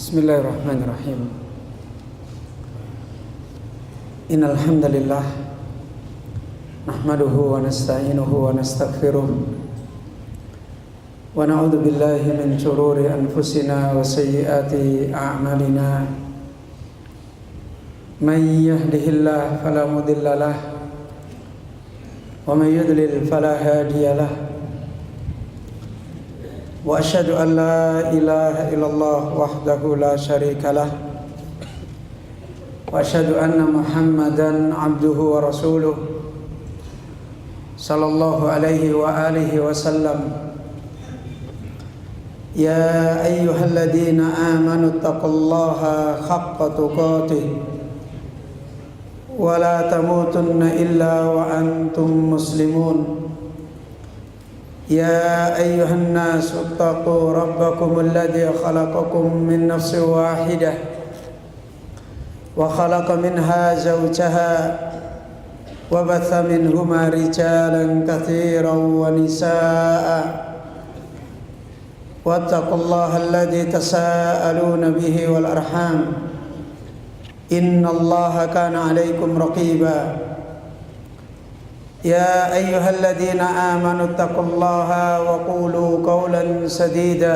Bismillahirrahmanirrahim. Innal hamdalillah nahmaduhu wa nasta'inuhu wa nastaghfiruh wa na'udzu billahi min shururi anfusina wa sayyiati a'malina. May yahdihillahu fala mudilla lahu wa may yudlil fala hadiya lahu. Wa asyhadu an la ilaha illallah wahdahu la syarika lah wa asyhadu anna Muhammadan abduhu wa rasuluh sallallahu alaihi wa alihi wasallam. Ya ayyuhalladzina amanu taqullaha haqqa tuqatih wa la tamutunna illa wa antum muslimun. يا أيها الناس اتقوا ربكم الذي خلقكم من نفس واحدة وخلق منها زوجها وبث منهما رجالا كثيرا ونساء واتقوا الله الذي تساءلون به والأرحام إن الله كان عليكم رقيبا. يا أيها الذين آمنوا اتقوا الله وقولوا قولا سديدا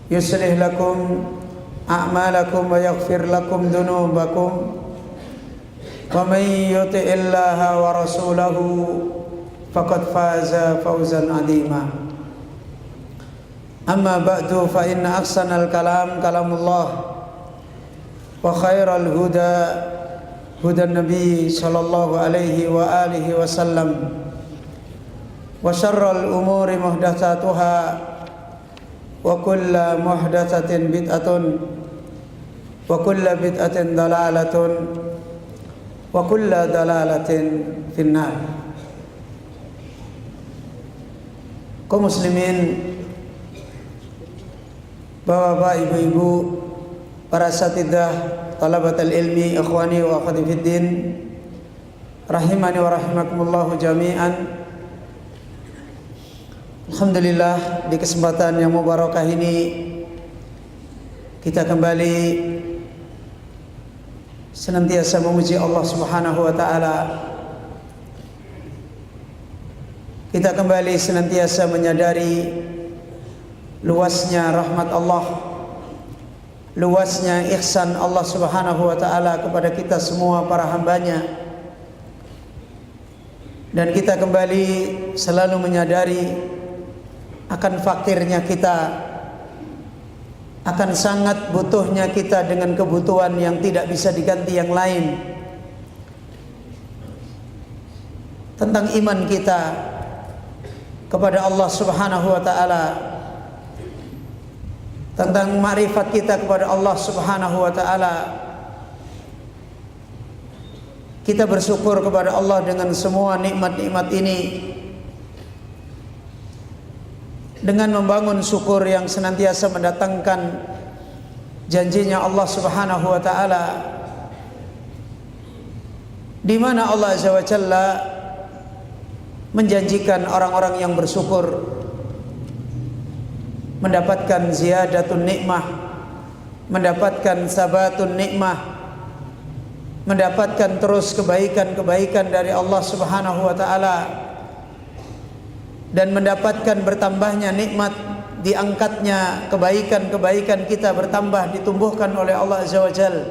يصلح لكم أعمالكم ويغفر لكم ذنوبكم ومن يطع الله ورسوله فقد فاز فوزا عظيما. أما بعد فإن أحسن الكلام كلام الله وخير الهدى هدى النبي صلى الله عليه وآله وسلم وشر الأمور محدثاتها وكل محدثة بدعة وكل بدعة ضلالة وكل ضلالة في النار. Kaum muslimin, bapak-bapak, ibu-ibu, para asatidzah, talabatul ilmi, ikhwani wa akhwati fiddin, rahimani wa rahimakumullah jami'an. Alhamdulillah, di kesempatan yang mubarakah ini kita kembali senantiasa memuji Allah Subhanahu wa taala. Kita kembali senantiasa menyadari luasnya rahmat Allah, luasnya ihsan Allah Subhanahu wa ta'ala kepada kita semua para hambanya. Dan kita kembali selalu menyadari akan fakirnya kita, akan sangat butuhnya kita dengan kebutuhan yang tidak bisa diganti yang lain. Tentang iman kita kepada Allah Subhanahu wa ta'ala, tentang makrifat kita kepada Allah Subhanahu wa ta'ala. Kita bersyukur kepada Allah dengan semua nikmat-nikmat ini, dengan membangun syukur yang senantiasa mendatangkan janjinya Allah Subhanahu wa ta'ala, di mana Allah Azza wa Jalla menjanjikan orang-orang yang bersyukur mendapatkan ziyadatun nikmah, mendapatkan sabatun nikmah, mendapatkan terus kebaikan-kebaikan dari Allah Subhanahu wa ta'ala, dan mendapatkan bertambahnya nikmat, diangkatnya kebaikan-kebaikan kita bertambah, ditumbuhkan oleh Allah Azza wa Jalla.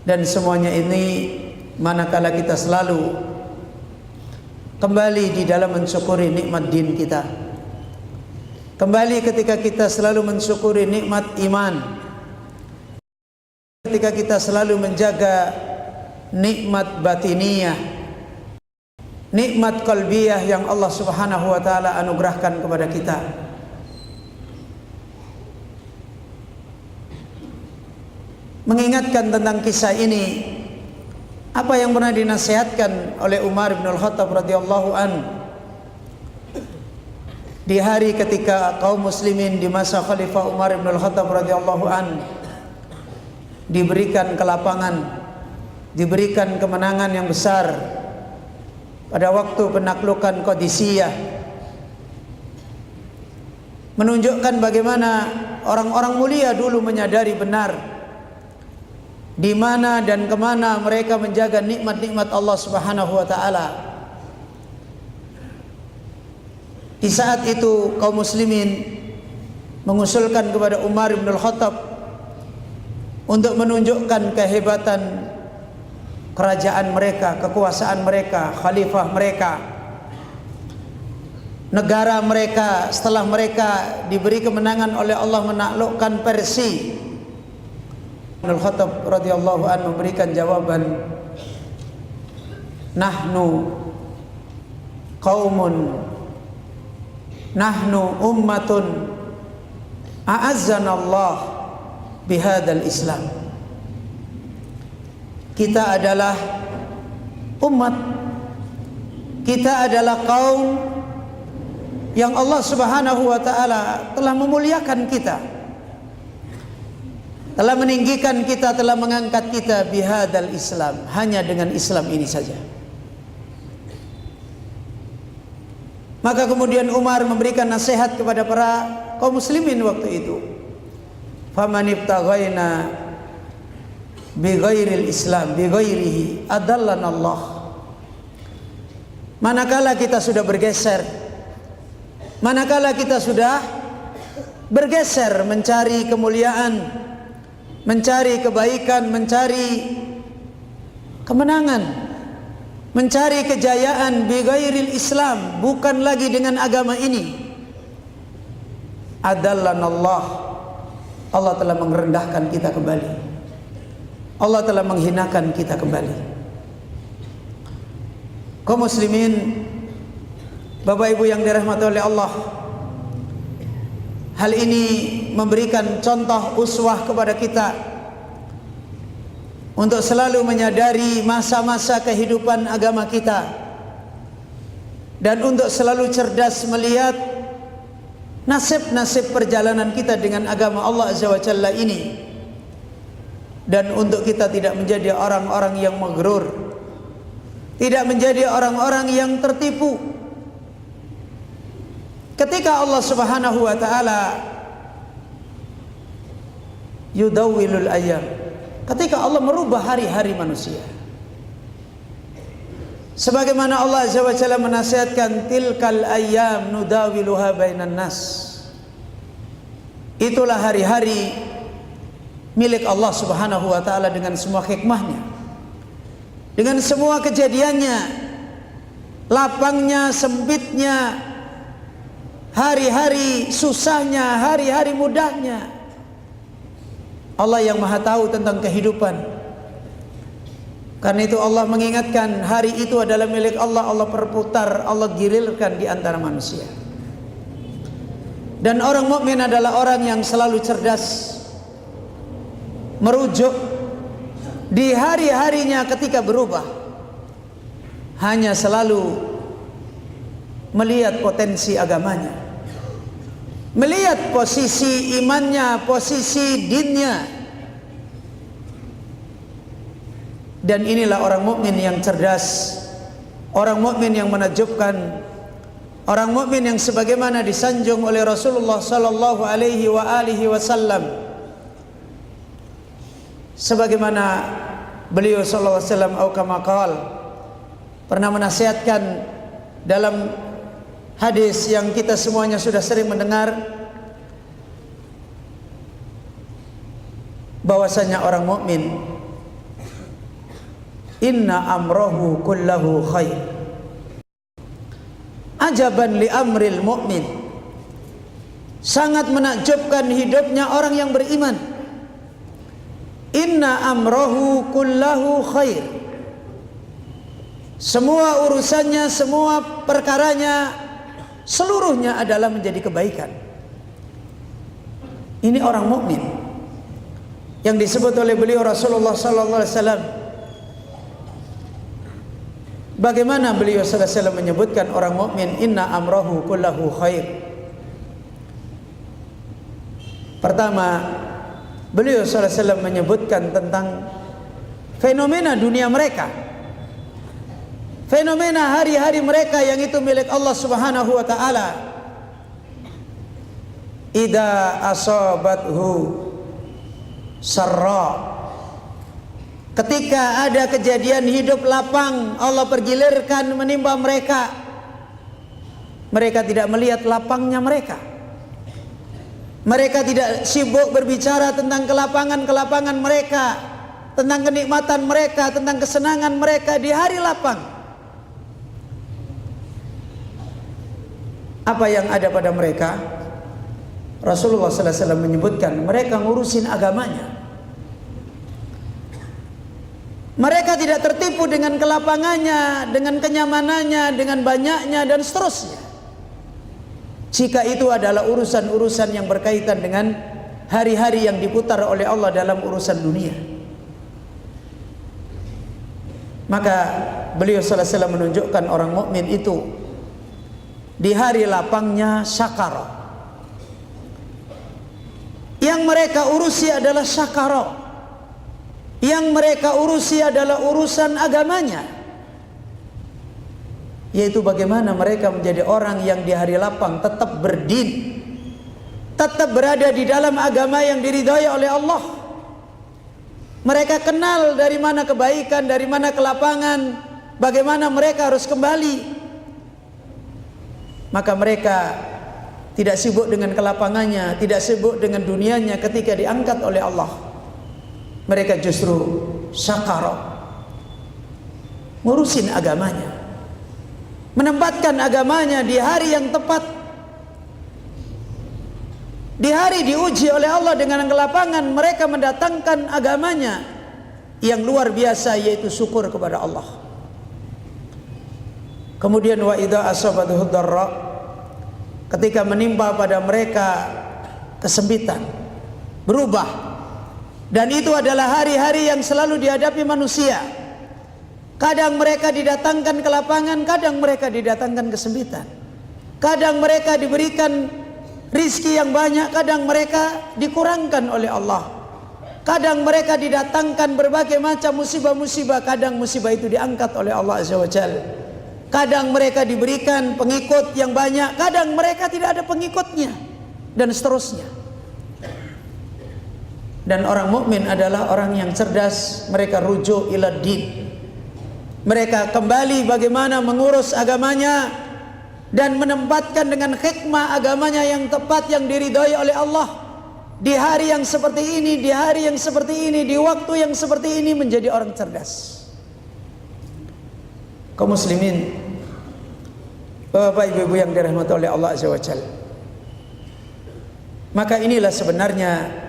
Dan semuanya ini manakala kita selalu kembali di dalam mensyukuri nikmat din kita, kembali ketika kita selalu mensyukuri nikmat iman, ketika kita selalu menjaga nikmat batiniyah, nikmat qalbiyah yang Allah Subhanahu wa ta'ala anugerahkan kepada kita. Mengingatkan tentang kisah ini, apa yang pernah dinasihatkan oleh Umar bin Al-Khattab radhiyallahu anhu di hari ketika kaum muslimin di masa Khalifah Umar bin Al-Khattab radhiyallahu an diberikan kelapangan, diberikan kemenangan yang besar pada waktu penaklukan Qadisiyah. menunjukkan bagaimana orang-orang mulia dulu menyadari benar di mana dan kemana mereka menjaga nikmat-nikmat Allah Subhanahu wa taala. Di saat itu kaum muslimin mengusulkan kepada Umar bin Al-Khattab untuk menunjukkan kehebatan kerajaan mereka, kekuasaan mereka, khalifah mereka, negara mereka setelah mereka diberi kemenangan oleh Allah menaklukkan Persia. Al-Khattab radhiyallahu anhu memberikan jawaban, nahnu qaumun, nahnu ummatun a'azzana Allah bihadzal Islam. Kita adalah umat, kita adalah kaum yang Allah Subhanahu wa taala telah memuliakan kita, telah meninggikan kita, telah mengangkat kita bihadzal Islam, hanya dengan Islam ini saja. Maka kemudian Umar memberikan nasihat kepada para kaum muslimin waktu itu, faman ibtaghaina bi ghairil Islam bi ghairihi adallana Allah. Manakala kita sudah bergeser, manakala kita sudah bergeser mencari kemuliaan, mencari kebaikan, mencari kemenangan, mencari kejayaan bi ghairil Islam, bukan lagi dengan agama ini, adallana Allah, Allah telah merendahkan kita kembali, Allah telah menghinakan kita kembali. Kaum muslimin, Bapak Ibu yang dirahmati oleh Allah, hal ini memberikan contoh uswah kepada kita untuk selalu menyadari masa-masa kehidupan agama kita, dan untuk selalu cerdas melihat nasib-nasib perjalanan kita dengan agama Allah Azza wa Jalla ini, dan untuk kita tidak menjadi orang-orang yang maghrur, tidak menjadi orang-orang yang tertipu ketika Allah Subhanahu wa taala yudawwilul ayyam, ketika Allah merubah hari-hari manusia. Sebagaimana Allah Azza wa Jalla menasihatkan, tilkal ayyam nudawiluha bainan nas, itulah hari-hari milik Allah Subhanahu wa taala dengan semua hikmahnya, dengan semua kejadiannya, lapangnya, sempitnya, hari-hari susahnya, hari-hari mudahnya. Allah yang Maha tahu tentang kehidupan. Karena itu Allah mengingatkan, hari itu adalah milik Allah, Allah perputar, Allah girilkan di antara manusia. Dan orang mukmin adalah orang yang selalu cerdas, merujuk di hari-harinya ketika berubah, hanya selalu melihat potensi agamanya, melihat posisi imannya, posisi dinnya. Dan inilah orang mukmin yang cerdas, orang mukmin yang menakjubkan, orang mukmin yang sebagaimana disanjung oleh Rasulullah sallallahu alaihi wasallam, sebagaimana beliau sallallahu alaihi wasallam au kama qala pernah menasihatkan dalam hadis yang kita semuanya sudah sering mendengar, bahwasanya orang mukmin inna amrahu kullahu khair, ajaban li amril mu'min, sangat menakjubkan hidupnya orang yang beriman. Inna amrahu kullahu khair, semua urusannya, semua perkaranya, seluruhnya adalah menjadi kebaikan. Ini orang mukmin yang disebut oleh beliau Rasulullah sallallahu alaihi wasallam. Bagaimana beliau sallallahu alaihi wasallam menyebutkan orang mukmin, inna amrahu kullahu khair? Pertama, beliau sallallahu alaihi wasallam menyebutkan tentang fenomena dunia mereka, fenomena hari-hari mereka yang itu milik Allah Subhanahu wa taala. idza asabathu sarra, ketika ada kejadian hidup lapang, Allah pergilirkan menimpa mereka, mereka tidak melihat lapangnya mereka. Mereka tidak sibuk berbicara tentang kelapangan-kelapangan mereka, tentang kenikmatan mereka, tentang kesenangan mereka di hari lapang. Apa yang ada pada mereka? Rasulullah sallallahu alaihi wasallam menyebutkan mereka ngurusin agamanya. Mereka tidak tertipu dengan kelapangannya, dengan kenyamanannya, dengan banyaknya dan seterusnya. Jika itu adalah urusan-urusan yang berkaitan dengan hari-hari yang diputar oleh Allah dalam urusan dunia, maka beliau sallallahu alaihi wasallam menunjukkan orang mukmin itu di hari lapangnya syakara. Yang mereka urusi adalah syakara. Yang mereka urusi adalah urusan agamanya, yaitu bagaimana mereka menjadi orang yang di hari lapang tetap berdin, tetap berada di dalam agama yang diridhai oleh Allah. Mereka kenal dari mana kebaikan, dari mana kelapangan, bagaimana mereka harus kembali. Maka mereka tidak sibuk dengan kelapangannya, tidak sibuk dengan dunianya ketika diangkat oleh Allah. Mereka justru syakara, ngurusin agamanya, menempatkan agamanya di hari yang tepat, di hari diuji oleh Allah dengan kelapangan. Mereka mendatangkan agamanya yang luar biasa, yaitu syukur kepada Allah. Kemudian wa idza asabathu dharra, ketika menimpa pada mereka kesempitan, berubah. Dan itu adalah hari-hari yang selalu dihadapi manusia. Kadang mereka didatangkan kelapangan, kadang mereka didatangkan kesempitan. Kadang mereka diberikan rizki yang banyak, kadang mereka dikurangkan oleh Allah. Kadang mereka didatangkan berbagai macam musibah-musibah, kadang musibah itu diangkat oleh Allah Azza wa Jalla. Kadang mereka diberikan pengikut yang banyak, kadang mereka tidak ada pengikutnya, dan seterusnya. Dan orang mukmin adalah orang yang cerdas. Mereka rujuk ila din, mereka kembali bagaimana mengurus agamanya dan menempatkan dengan hikmah agamanya yang tepat, yang diridhai oleh Allah. Di hari yang seperti ini, di hari yang seperti ini, di waktu yang seperti ini, menjadi orang cerdas. Kaum muslimin, Bapak Ibu yang dirahmati oleh Allah Azza wa Jalla, maka inilah sebenarnya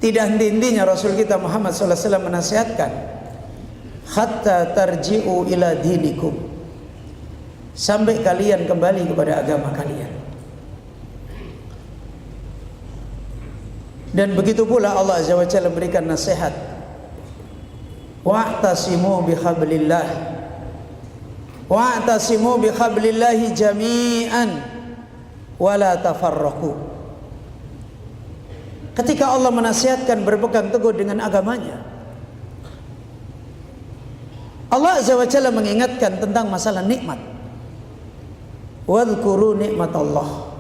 tidak henti-hentinya Rasul kita Muhammad sallallahu alaihi wasallam menasihatkan, hatta tarji'u ila dinikum, sampai kalian kembali kepada agama kalian. Dan begitu pula Allah Azza wa Jalla berikan nasihat, wa'tasimu bihablillah, wa'tasimu bihablillahi jami'an wala tafarraqu. Ketika Allah menasihatkan berpegang teguh dengan agamanya, Allah Azza wa Jalla mengingatkan tentang masalah nikmat. Wadhkuru nikmat Allah.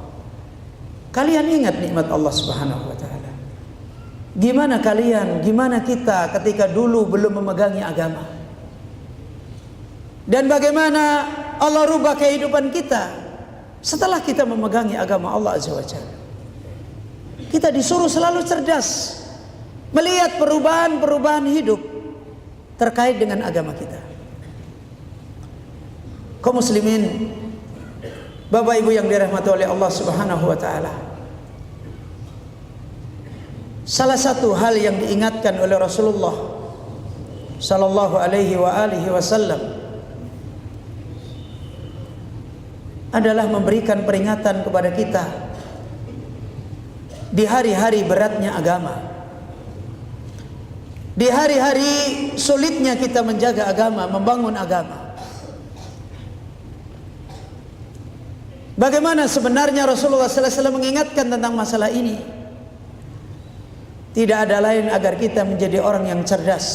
Kalian ingat nikmat Allah Subhanahu wa taala. Gimana kalian, gimana kita ketika dulu belum memegangi agama? Dan bagaimana Allah rubah kehidupan kita setelah kita memegangi agama Allah Azza wa Jalla. Kita disuruh selalu cerdas melihat perubahan-perubahan hidup terkait dengan agama kita. Kaum muslimin, Bapak Ibu yang dirahmati oleh Allah Subhanahu wa taala, salah satu hal yang diingatkan oleh Rasulullah sallallahu alaihi wasallam adalah memberikan peringatan kepada kita di hari-hari beratnya agama, di hari-hari sulitnya kita menjaga agama, membangun agama. Bagaimana sebenarnya Rasulullah sallallahu alaihi wasallam mengingatkan tentang masalah ini? Tidak ada lain agar kita menjadi orang yang cerdas,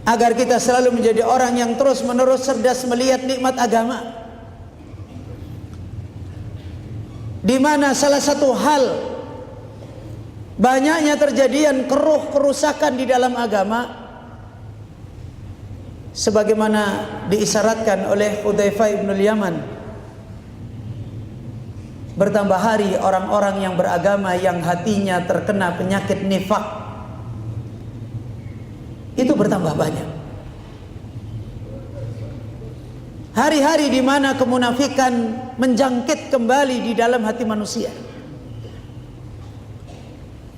agar kita selalu menjadi orang yang terus-menerus cerdas melihat nikmat agama. di mana salah satu hal banyaknya terjadian kerusakan di dalam agama, sebagaimana diisyaratkan oleh Hudzaifah bin Yaman, bertambah hari orang-orang yang beragama yang hatinya terkena penyakit nifak itu bertambah banyak. Hari-hari di mana kemunafikan menjangkit kembali di dalam hati manusia.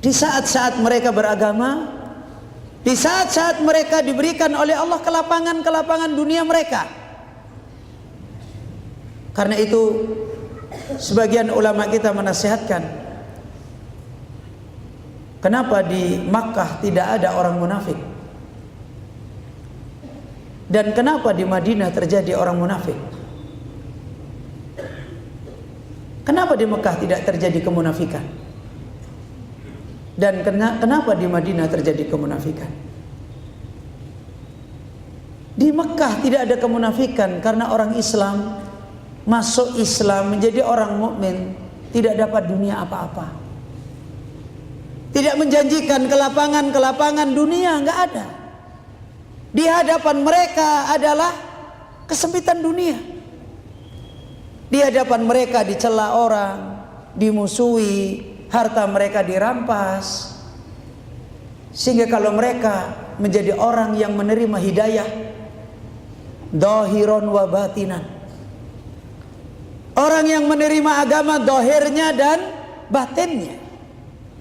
Di saat-saat mereka beragama, di saat-saat mereka diberikan oleh Allah kelapangan-kelapangan dunia mereka. Karena itu sebagian ulama kita menasihatkan, kenapa di Makkah tidak ada orang munafik? Dan kenapa di Madinah terjadi orang munafik? Kenapa di Mekah tidak terjadi kemunafikan? Dan kenapa di Madinah terjadi kemunafikan? Di Mekah tidak ada kemunafikan karena orang Islam masuk Islam menjadi orang mukmin tidak dapat dunia apa-apa. Tidak menjanjikan kelapangan-kelapangan dunia, enggak ada. Di hadapan mereka adalah kesempitan dunia. Di hadapan mereka dicela orang, dimusuhi, harta mereka dirampas. Sehingga kalau mereka menjadi orang yang menerima hidayah dhahiron wa batinan, orang yang menerima agama dhahirnya dan batinnya,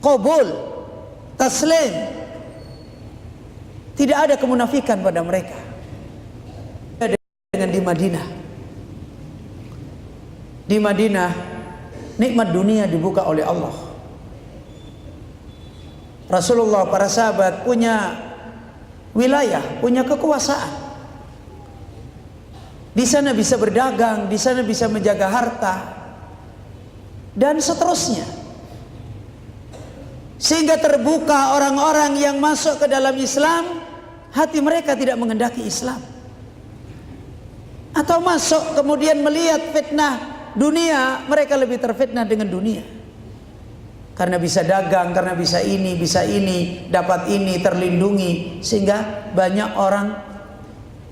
qabul, taslim, tidak ada kemunafikan pada mereka. Dengan di Madinah, di Madinah nikmat dunia dibuka oleh Allah. Rasulullah, para sahabat punya wilayah, punya kekuasaan. Di sana bisa berdagang, di sana bisa menjaga harta, dan seterusnya. Sehingga terbuka orang-orang yang masuk ke dalam Islam, hati mereka tidak menghendaki Islam. Atau masuk kemudian melihat fitnah dunia, mereka lebih terfitnah dengan dunia. Karena bisa dagang, karena bisa ini, dapat ini, terlindungi. Sehingga banyak orang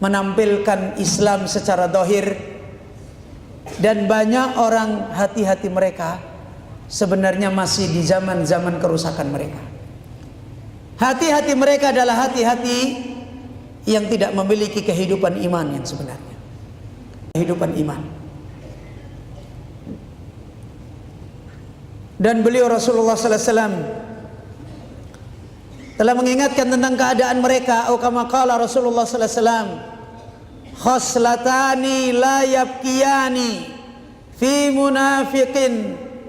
menampilkan Islam secara zahir, dan banyak orang hati-hati mereka sebenarnya masih di zaman-zaman kerusakan mereka. Hati-hati mereka adalah hati-hati yang tidak memiliki kehidupan iman yang sebenarnya. Kehidupan iman. Dan beliau Rasulullah sallallahu alaihi wasallam telah mengingatkan tentang keadaan mereka. Atau kama qala Rasulullah sallallahu alaihi wasallam, khoslatani la yabkiyani fi munafiqin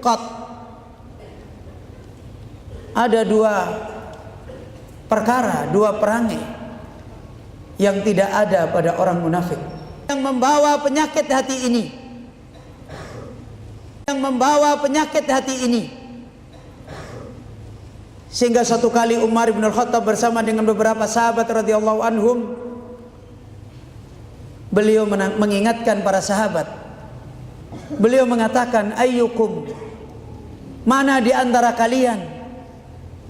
qat. Ada dua perkara, dua perangai yang tidak ada pada orang munafik, yang membawa penyakit hati ini, yang membawa penyakit hati ini. Sehingga satu kali Umar bin Al-Khattab bersama dengan beberapa sahabat radhiyallahu anhum, beliau mengingatkan para sahabat. Beliau mengatakan, ayyukum, mana di antara kalian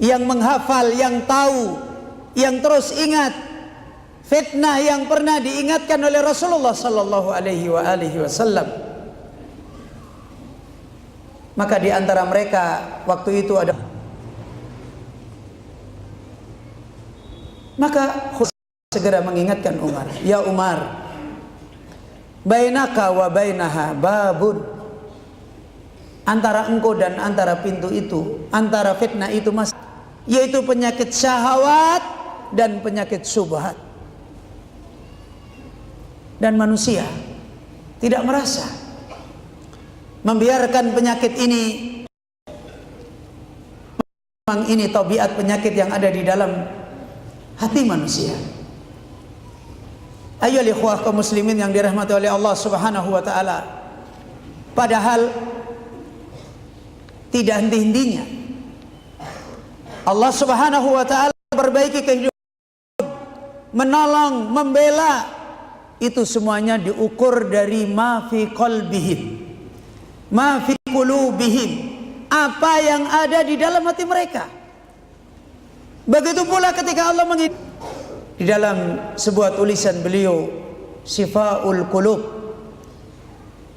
yang menghafal, yang tahu, yang terus ingat fitnah yang pernah diingatkan oleh Rasulullah sallallahu alaihi wasallam. Maka di antara mereka waktu itu ada, maka segera mengingatkan Umar, ya Umar, bainaka wa bainaha babun, antara engkau dan antara pintu itu, antara fitnah itu mas, yaitu penyakit syahwat dan penyakit syubhat. Dan manusia tidak merasa, membiarkan penyakit ini. Memang ini tabiat penyakit yang ada di dalam hati manusia. Ayolah ikhwah kaum muslimin yang dirahmati oleh Allah Subhanahu wa taala. Padahal tidak henti-hentinya Allah Subhanahu wa taala perbaiki kehidupan, menolong, membela, itu semuanya diukur dari ma fi qalbihim, ma fi qulubihim, apa yang ada di dalam hati mereka. Begitu pula ketika Allah di dalam sebuah tulisan beliau Syifaul Qulub,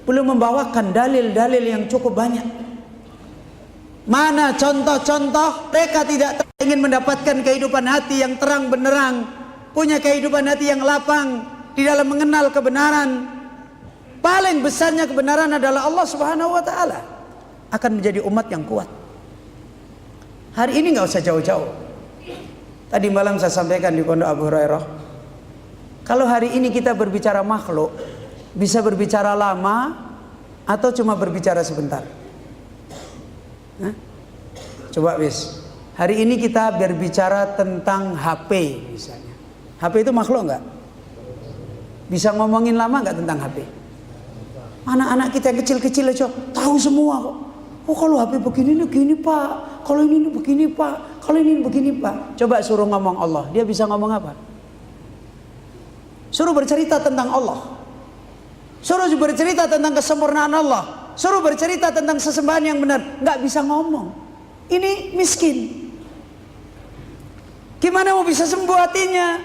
beliau membawakan dalil-dalil yang cukup banyak. Mana contoh-contoh mereka tidak ingin mendapatkan kehidupan hati yang terang benderang, punya kehidupan hati yang lapang di dalam mengenal kebenaran. Paling besarnya kebenaran adalah Allah Subhanahu wa taala, akan menjadi umat yang kuat. Hari ini nggak usah jauh-jauh. Tadi malam saya sampaikan di Pondok Abu Hurairah, kalau hari ini kita berbicara makhluk, bisa berbicara lama atau cuma berbicara sebentar? Hah? Coba wis. Hari ini kita berbicara tentang HP misalnya. HP itu makhluk nggak? Bisa ngomongin lama nggak tentang HP? Anak-anak kita yang kecil-kecil aja tahu semua kok. Oh kalau HP begini nih gini pak, kalau ini begini pak, kalau ini begini pak. Coba suruh ngomong Allah, dia bisa ngomong apa? Suruh bercerita tentang Allah, suruh bercerita tentang kesempurnaan Allah, suruh bercerita tentang sesembahan yang benar, nggak bisa ngomong. Ini miskin. Gimana mau bisa sembuh hatinya?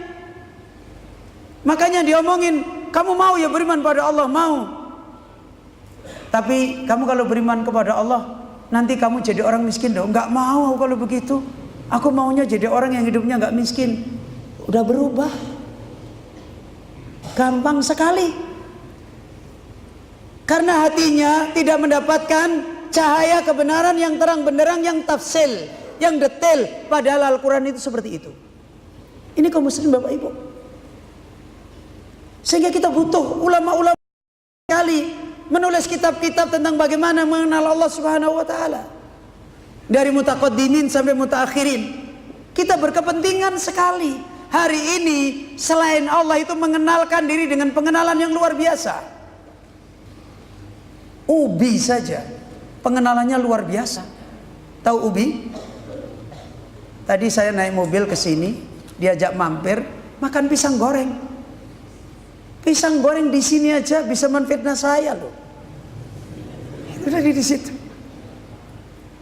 Makanya diomongin, kamu mau ya beriman pada Allah? Mau. Tapi kamu kalau beriman kepada Allah, nanti kamu jadi orang miskin dong. Enggak mau kalau begitu. Aku maunya jadi orang yang hidupnya enggak miskin. Udah berubah. Gampang sekali. Karena hatinya tidak mendapatkan cahaya kebenaran yang terang benderang, yang tafsil, yang detail. Padahal Al-Quran itu seperti itu. Ini kaum muslim Bapak Ibu. Sehingga kita butuh ulama-ulama sekali menulis kitab-kitab tentang bagaimana mengenal Allah Subhanahu wa taala. Dari mutaqaddimin sampai mutaakhirin. Kita berkepentingan sekali hari ini selain Allah itu mengenalkan diri dengan pengenalan yang luar biasa. Ubi saja pengenalannya luar biasa. Tahu ubi? Tadi saya naik mobil ke sini, diajak mampir makan pisang goreng. Pisang goreng di sini aja bisa menfitnah saya loh. Udah di situ.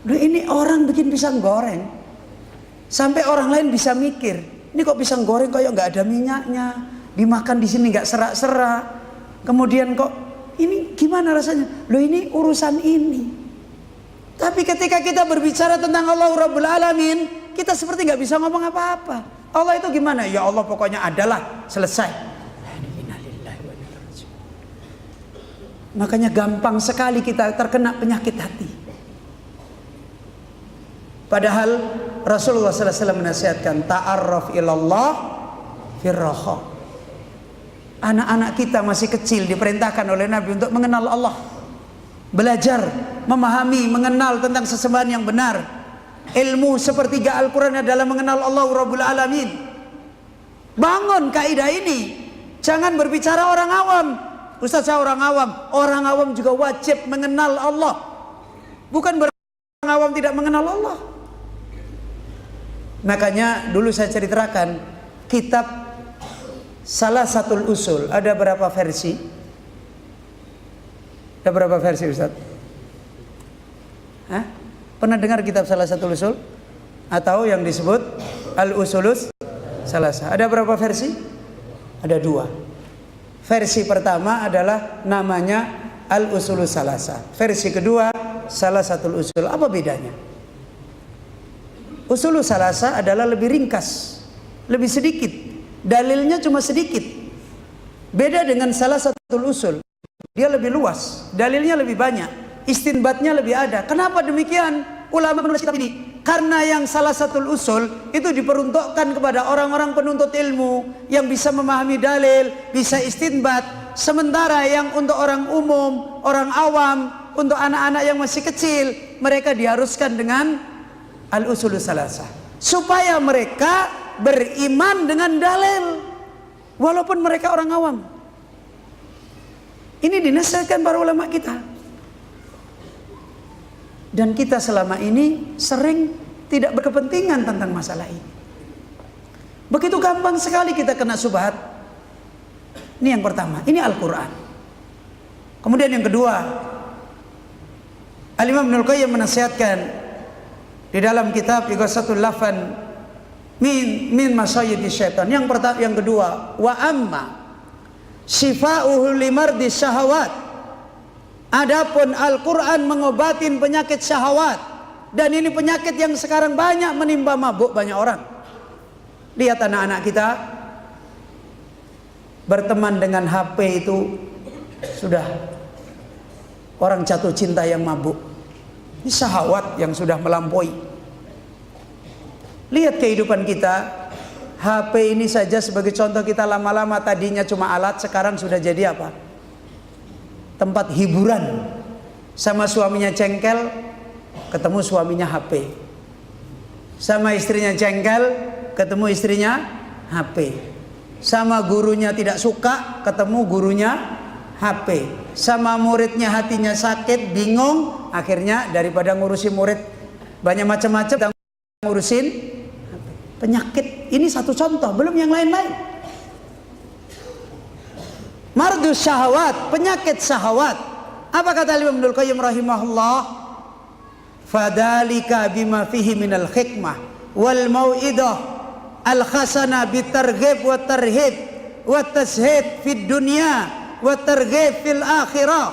Loh, ini orang bikin pisang goreng sampai orang lain bisa mikir, ini kok pisang goreng kayak nggak ada minyaknya, dimakan di sini nggak serak-serak. Kemudian kok ini gimana rasanya? Loh, ini urusan ini. Tapi ketika kita berbicara tentang Allah Rabbul Alamin, kita seperti nggak bisa ngomong apa-apa. Allah itu gimana? Ya Allah pokoknya adalah, selesai. Makanya gampang sekali kita terkena penyakit hati. Padahal Rasulullah SAW menasihatkan ta'arraf ilallah firraha. Anak-anak kita masih kecil diperintahkan oleh Nabi untuk mengenal Allah, belajar, memahami, mengenal tentang sesembahan yang benar. Ilmu sepertiga Al-Quran adalah mengenal Allah Rabbul Alamin. Bangun kaidah ini. Jangan berbicara orang awam. Ustaz, saya orang awam juga wajib mengenal Allah. Bukan berarti orang awam tidak mengenal Allah. Makanya dulu saya ceritakan kitab Salasatul Usul. Ada berapa versi? Ada berapa versi Ustaz? Hah? Pernah dengar kitab Salasatul Usul? Atau yang disebut Al-Usulus Salasa. Ada berapa versi? Ada dua. Versi pertama adalah namanya Al-Usulus Salasa. Versi kedua Salasatul Usul. Apa bedanya? Usulus Salasa adalah lebih ringkas, lebih sedikit. Dalilnya cuma sedikit. Beda dengan Salasatul Usul. Dia lebih luas, dalilnya lebih banyak, istinbatnya lebih ada. Kenapa demikian? Ulama menulis kitab ini karena yang Salasatul Usul itu diperuntukkan kepada orang-orang penuntut ilmu yang bisa memahami dalil, bisa istinbat. Sementara yang untuk orang umum, orang awam, untuk anak-anak yang masih kecil, mereka diharuskan dengan Al-Usulus Salasa supaya mereka beriman dengan dalil walaupun mereka orang awam. Ini dinasihatkan para ulama kita. Dan kita selama ini sering tidak berkepentingan tentang masalah ini. Begitu gampang sekali kita kena subhat. Ini yang pertama, ini Al-Quran. Kemudian yang kedua, Al-Imam Ibnul Qayyim menasihatkan di dalam kitab Ighatsatul Lahfan min masyayidis syaitan. Yang pertama, yang kedua, wa amma syifa'uhu limardi syahawat. Adapun Al-Qur'an mengobatin penyakit syahwat, dan ini penyakit yang sekarang banyak menimpa mabuk banyak orang. Lihat anak-anak kita berteman dengan HP itu sudah orang jatuh cinta yang mabuk. Ini syahwat yang sudah melampaui. Lihat kehidupan kita. HP ini saja sebagai contoh, kita lama-lama tadinya cuma alat, sekarang sudah jadi apa? Tempat hiburan. Sama suaminya cengkel, ketemu suaminya HP. Sama istrinya cengkel, ketemu istrinya HP. Sama gurunya tidak suka, ketemu gurunya HP. Sama muridnya hatinya sakit, bingung, akhirnya daripada ngurusin murid banyak macam-macam, ngurusin penyakit. Ini satu contoh, belum yang lain-lain. Mardus syahwat, penyakit syahwat. Apa kata Imam Ibnul Qayyim rahimahullah? Fadalika bima fihi minal hikmah wal mau'idah al khasana bitarghib wa tarhib wa tashhid fid dunya wa targhib fil akhirah.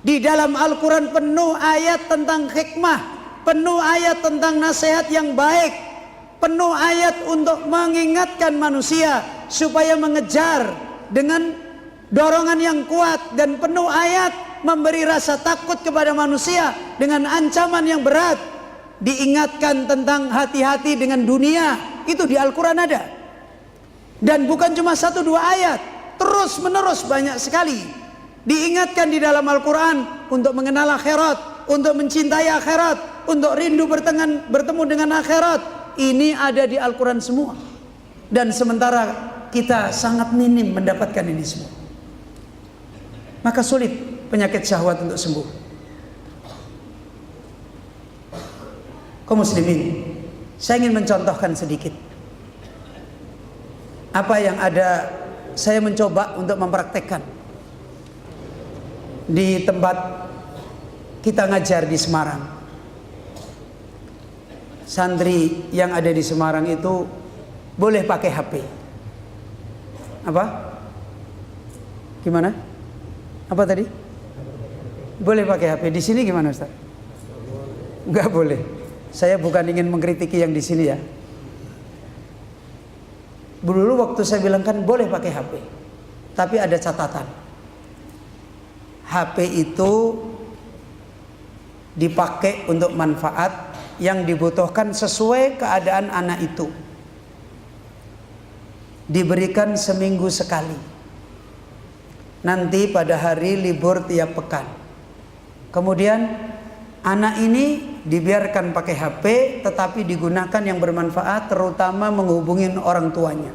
Di dalam Al-Quran penuh ayat tentang hikmah, penuh ayat tentang nasihat yang baik, penuh ayat untuk mengingatkan manusia supaya mengejar dengan dorongan yang kuat, dan penuh ayat memberi rasa takut kepada manusia dengan ancaman yang berat. Diingatkan tentang hati-hati dengan dunia, itu di Al-Quran ada. Dan bukan cuma satu dua ayat, terus menerus banyak sekali diingatkan di dalam Al-Quran untuk mengenal akhirat, untuk mencintai akhirat, untuk rindu bertemu dengan akhirat. Ini ada di Al-Quran semua. Dan sementara kita sangat minim mendapatkan ini semua, maka sulit penyakit syahwat untuk sembuh. Kaum muslimin, saya ingin mencontohkan sedikit apa yang ada. Saya mencoba untuk mempraktekkan di tempat kita ngajar di Semarang. Santri yang ada di Semarang itu boleh pakai HP. Apa? Gimana? Apa tadi? Boleh pakai HP. Di sini gimana, Ustaz? Enggak boleh. Saya bukan ingin mengkritiki yang di sini ya. Dulu waktu saya bilang kan boleh pakai HP, tapi ada catatan. HP itu dipakai untuk manfaat yang dibutuhkan sesuai keadaan anak itu. Diberikan seminggu sekali. Nanti pada hari libur tiap pekan. Kemudian anak ini dibiarkan pakai HP, tetapi digunakan yang bermanfaat, terutama menghubungi orang tuanya.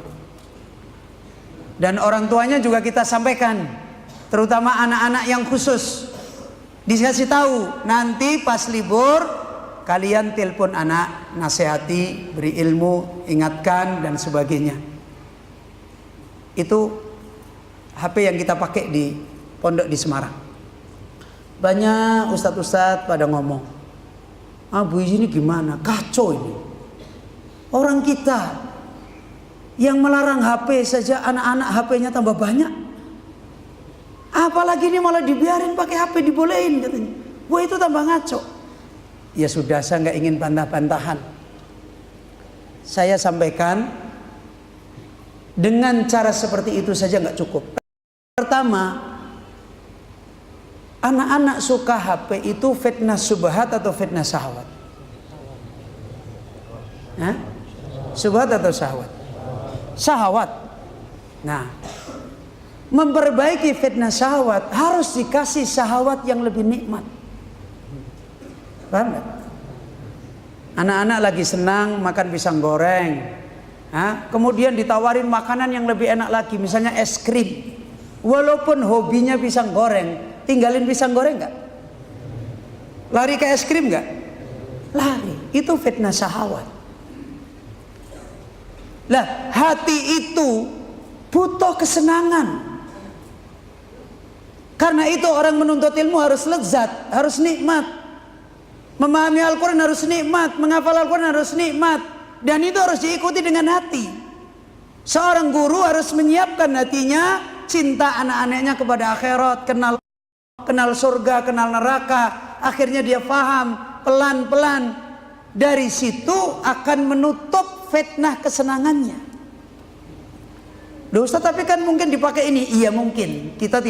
Dan orang tuanya juga kita sampaikan, terutama anak-anak yang khusus, dikasih tahu, nanti pas libur kalian telepon anak, nasihati, beri ilmu, ingatkan dan sebagainya. Itu HP yang kita pakai di pondok di Semarang. Banyak ustadz-ustadz pada ngomong, Bu ini gimana? Kacau ini. Orang kita yang melarang HP saja, anak-anak HP-nya tambah banyak. Apalagi ini malah dibiarin pakai HP, dibolehin katanya. Wah, itu tambah ngaco. Ya sudah, saya nggak ingin bantah-bantahan. Saya sampaikan, dengan cara seperti itu saja nggak cukup. Pertama, anak-anak suka HP itu fitnah subhat atau fitnah syahwat? Hah? Subhat atau syahwat? Syahwat. Nah, memperbaiki fitnah syahwat harus dikasih syahwat yang lebih nikmat. Paham gak? Anak-anak lagi senang makan pisang goreng, kemudian ditawarin makanan yang lebih enak lagi, misalnya es krim. Walaupun hobinya pisang goreng, tinggalin pisang goreng gak? Lari ke es krim gak? Lari. Itu fitnah syahwat. Lah, hati itu butuh kesenangan. Karena itu orang menuntut ilmu harus lezat, harus nikmat. Memahami Al-Quran harus nikmat, menghafal Al-Quran harus nikmat, dan itu harus diikuti dengan hati. Seorang guru harus menyiapkan hatinya, cinta anak-anaknya kepada akhirat, kenal surga, kenal neraka. Akhirnya dia paham pelan-pelan. Dari situ akan menutup fitnah kesenangannya. Loh Ustaz, tapi kan mungkin dipakai ini. Iya mungkin. Kita tidak.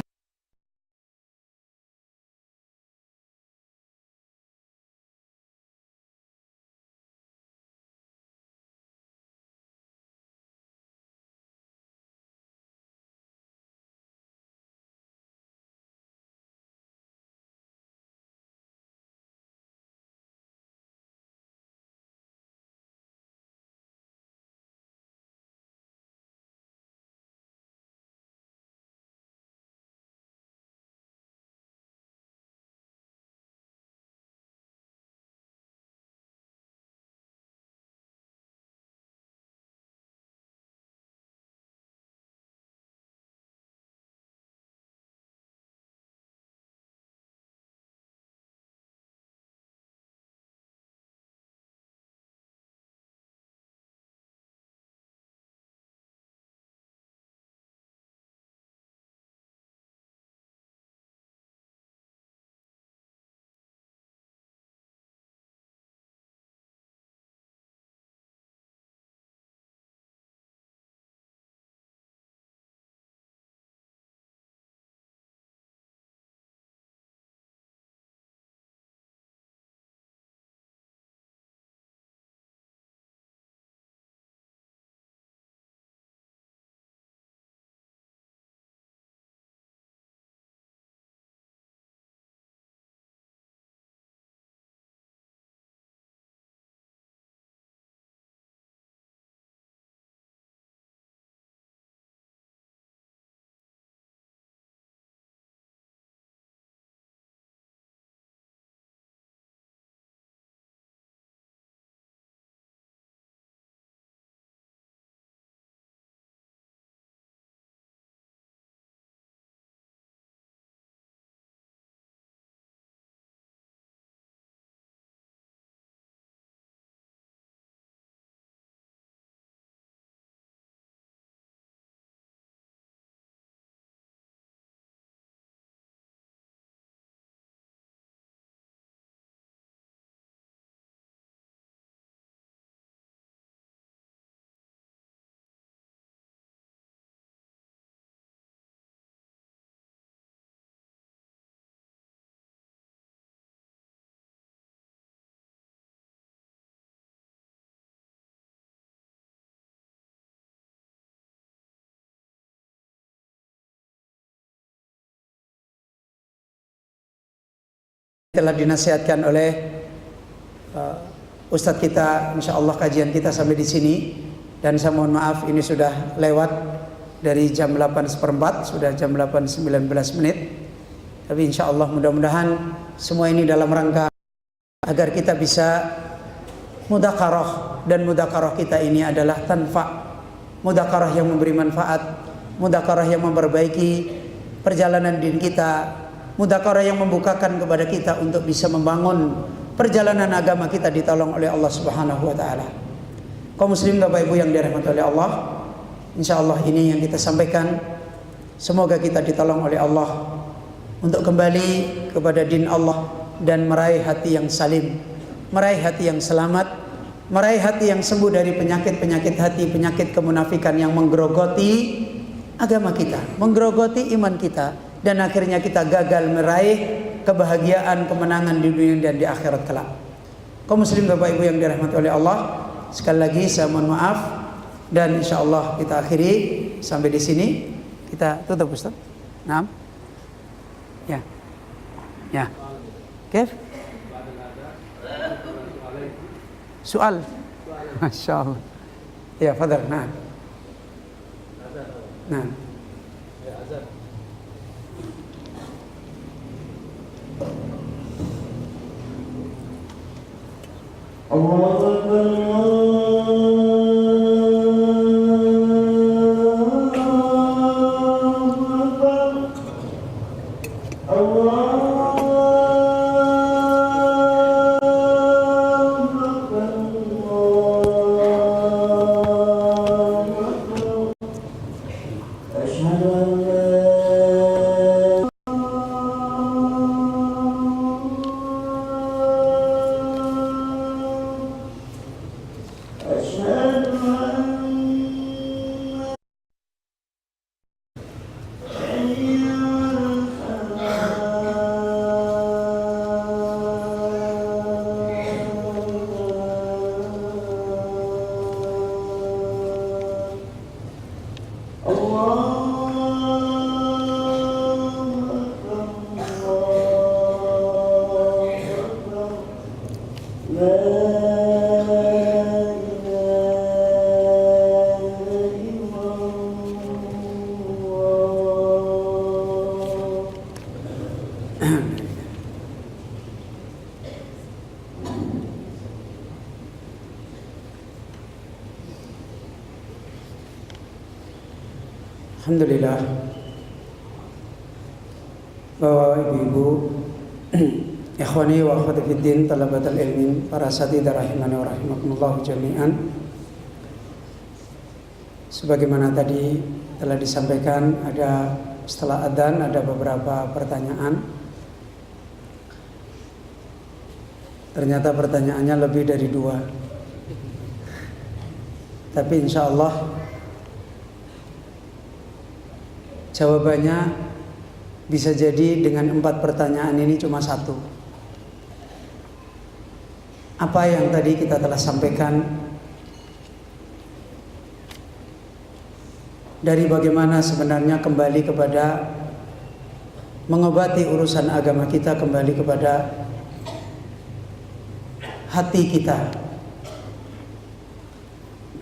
Telah dinasihatkan oleh Ustadz kita, insya Allah kajian kita sampai di sini. Dan saya mohon maaf, ini sudah lewat dari jam 8:15, sudah jam 8:19 menit. Tapi insya Allah mudah-mudahan semua ini dalam rangka agar kita bisa mudzakarah, dan mudzakarah kita ini adalah tanfa, mudzakarah yang memberi manfaat, mudzakarah yang memperbaiki perjalanan din kita, mudzakarah yang membukakan kepada kita untuk bisa membangun perjalanan agama kita ditolong oleh Allah Subhanahu wa taala. Kaum muslim Bapak Ibu yang dirahmati oleh Allah, insyaallah ini yang kita sampaikan, semoga kita ditolong oleh Allah untuk kembali kepada din Allah dan meraih hati yang salim, meraih hati yang selamat, meraih hati yang sembuh dari penyakit-penyakit hati, penyakit kemunafikan yang menggerogoti agama kita, menggerogoti iman kita, dan akhirnya kita gagal meraih kebahagiaan, kemenangan di dunia dan di akhirat kelak. Kaum muslim Bapak Ibu yang dirahmati oleh Allah, sekali lagi saya mohon maaf, dan insyaallah kita akhiri sampai di sini. Kita tutup Ustaz. Naam. Ya. Ya. Kif? Soal. Masyaallah. Ya, fadhal. Nah. Nah. Allahu Akbar. Alhamdulillah, Bapak Ibu, ikhwani wa akhwati fiddin, talabatul ilmin, para asatidzah rahimani wa rahimakumullah jami'an. Sebagaimana tadi telah disampaikan, ada setelah adzan ada beberapa pertanyaan. Ternyata pertanyaannya lebih dari 2. Tapi insya Allah jawabannya bisa jadi dengan 4 pertanyaan ini cuma 1. Apa yang tadi kita telah sampaikan dari bagaimana sebenarnya kembali kepada mengobati urusan agama kita, kembali kepada hati kita.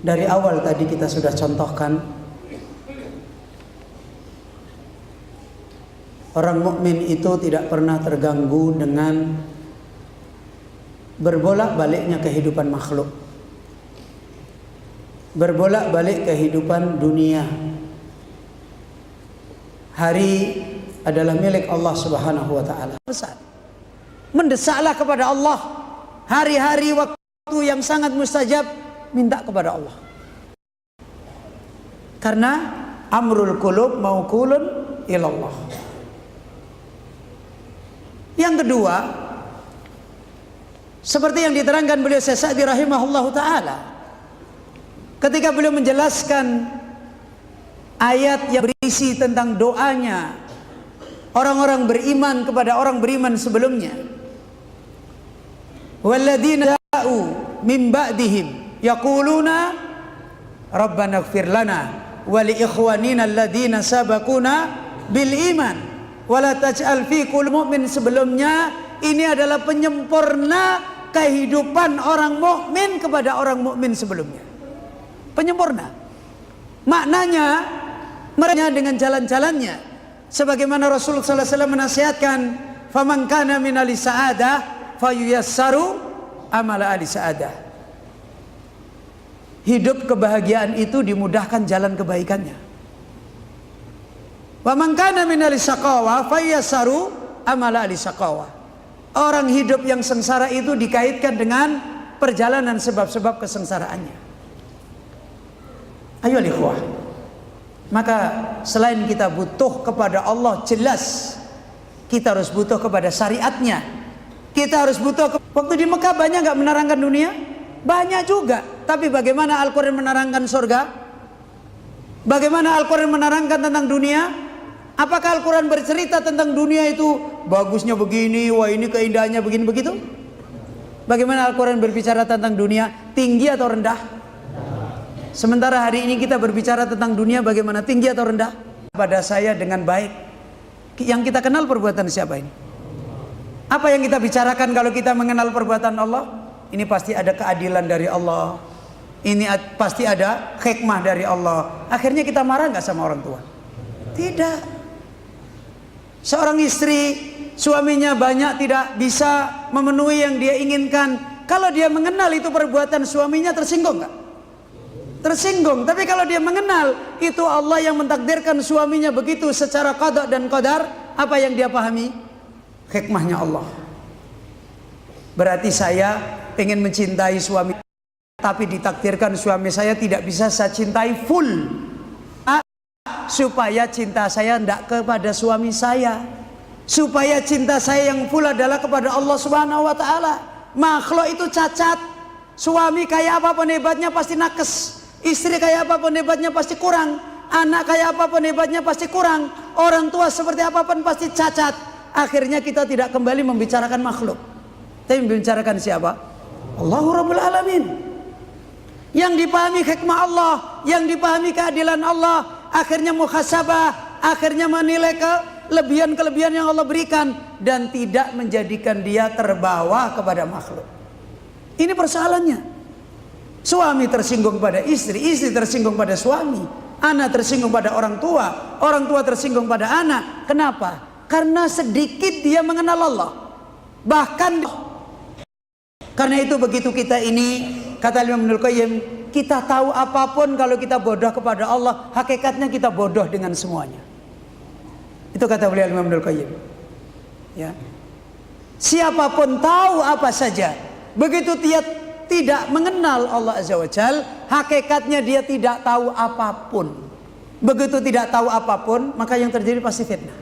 Dari awal tadi kita sudah contohkan, orang mukmin itu tidak pernah terganggu dengan berbolak-baliknya kehidupan makhluk, berbolak-balik kehidupan dunia. Hari adalah milik Allah Subhanahu wa taala. Mendesaklah kepada Allah. Hari-hari waktu yang sangat mustajab, minta kepada Allah. Karena amrul qulub maukulun ilallah. Yang kedua, seperti yang diterangkan beliau Syekh Sa'di rahimahullahu taala, ketika beliau menjelaskan ayat yang berisi tentang doanya orang-orang beriman kepada orang beriman sebelumnya. Walladzina ja'u min ba'dihim yaquluna rabbana ighfir lana wa li ikhwanina alladzina sabaquna bil iman wa la taj'al fi qulubi mu'min. Sebelumnya ini adalah penyempurna kehidupan orang mukmin kepada orang mukmin sebelumnya. Penyempurna. Maknanya mereka dengan jalan-jalannya, sebagaimana Rasulullah sallallahu alaihi wasallam menasihatkan, faman kana min ahli sa'adah fayuyassaru amala ahli sa'adah. Hidup kebahagiaan itu dimudahkan jalan kebaikannya. Waman kana min ahli syaqawa fayuyassaru amala ahli syaqawa. Orang hidup yang sengsara itu dikaitkan dengan perjalanan sebab-sebab kesengsaraannya. Ayo ikhwah, maka selain kita butuh kepada Allah, jelas kita harus butuh kepada syariatnya. Kita harus butuh waktu di Mekah banyak gak menerangkan dunia? Banyak juga. Tapi bagaimana Al-Quran menerangkan surga? Bagaimana Al-Quran menerangkan tentang dunia? Apakah Al-Quran bercerita tentang dunia itu bagusnya begini, wah ini keindahannya begini begitu? Bagaimana Al-Quran berbicara tentang dunia, tinggi atau rendah? Sementara hari ini kita berbicara tentang dunia bagaimana, tinggi atau rendah? Pada saya dengan baik. Yang kita kenal perbuatan siapa ini? Apa yang kita bicarakan kalau kita mengenal perbuatan Allah? Ini pasti ada keadilan dari Allah. Ini pasti ada hikmah dari Allah. Akhirnya kita marah nggak sama orang tua? Tidak. Seorang istri, suaminya banyak tidak bisa memenuhi yang dia inginkan. Kalau dia mengenal itu perbuatan suaminya, tersinggung nggak? Tersinggung. Tapi kalau dia mengenal itu Allah yang mentakdirkan suaminya begitu secara qada dan qadar, apa yang dia pahami? Hikmahnya Allah. Berarti saya ingin mencintai suami, tapi ditakdirkan suami saya tidak bisa saya cintai full, supaya cinta saya tidak kepada suami saya, supaya cinta saya yang full adalah kepada Allah Subhanahu wa taala. Makhluk itu cacat. Suami kayak apapun hebatnya pasti nakes, istri kayak apapun hebatnya pasti kurang, anak kayak apapun hebatnya pasti kurang, orang tua seperti apapun pasti cacat. Akhirnya kita tidak kembali membicarakan makhluk, tapi membicarakan siapa? Allahu Rabbul Alamin. Yang dipahami hikmah Allah, yang dipahami keadilan Allah, akhirnya muhasabah, akhirnya menilai kelebihan-kelebihan yang Allah berikan, dan tidak menjadikan dia terbawa kepada makhluk. Ini persoalannya. Suami tersinggung pada istri, istri tersinggung pada suami, anak tersinggung pada orang tua tersinggung pada anak. Kenapa? karena sedikit dia mengenal Allah. Bahkan karena itu begitu kita ini, kata Imam Ibnul Qayyim, kita tahu apapun, kalau kita bodoh kepada Allah, hakikatnya kita bodoh dengan semuanya. Itu kata beliau Imam Ibnul Qayyim. Ya. Siapapun tahu apa saja, begitu dia tidak mengenal Allah Azza wa Jal, hakikatnya dia tidak tahu apapun. Begitu tidak tahu apapun, maka yang terjadi pasti fitnah.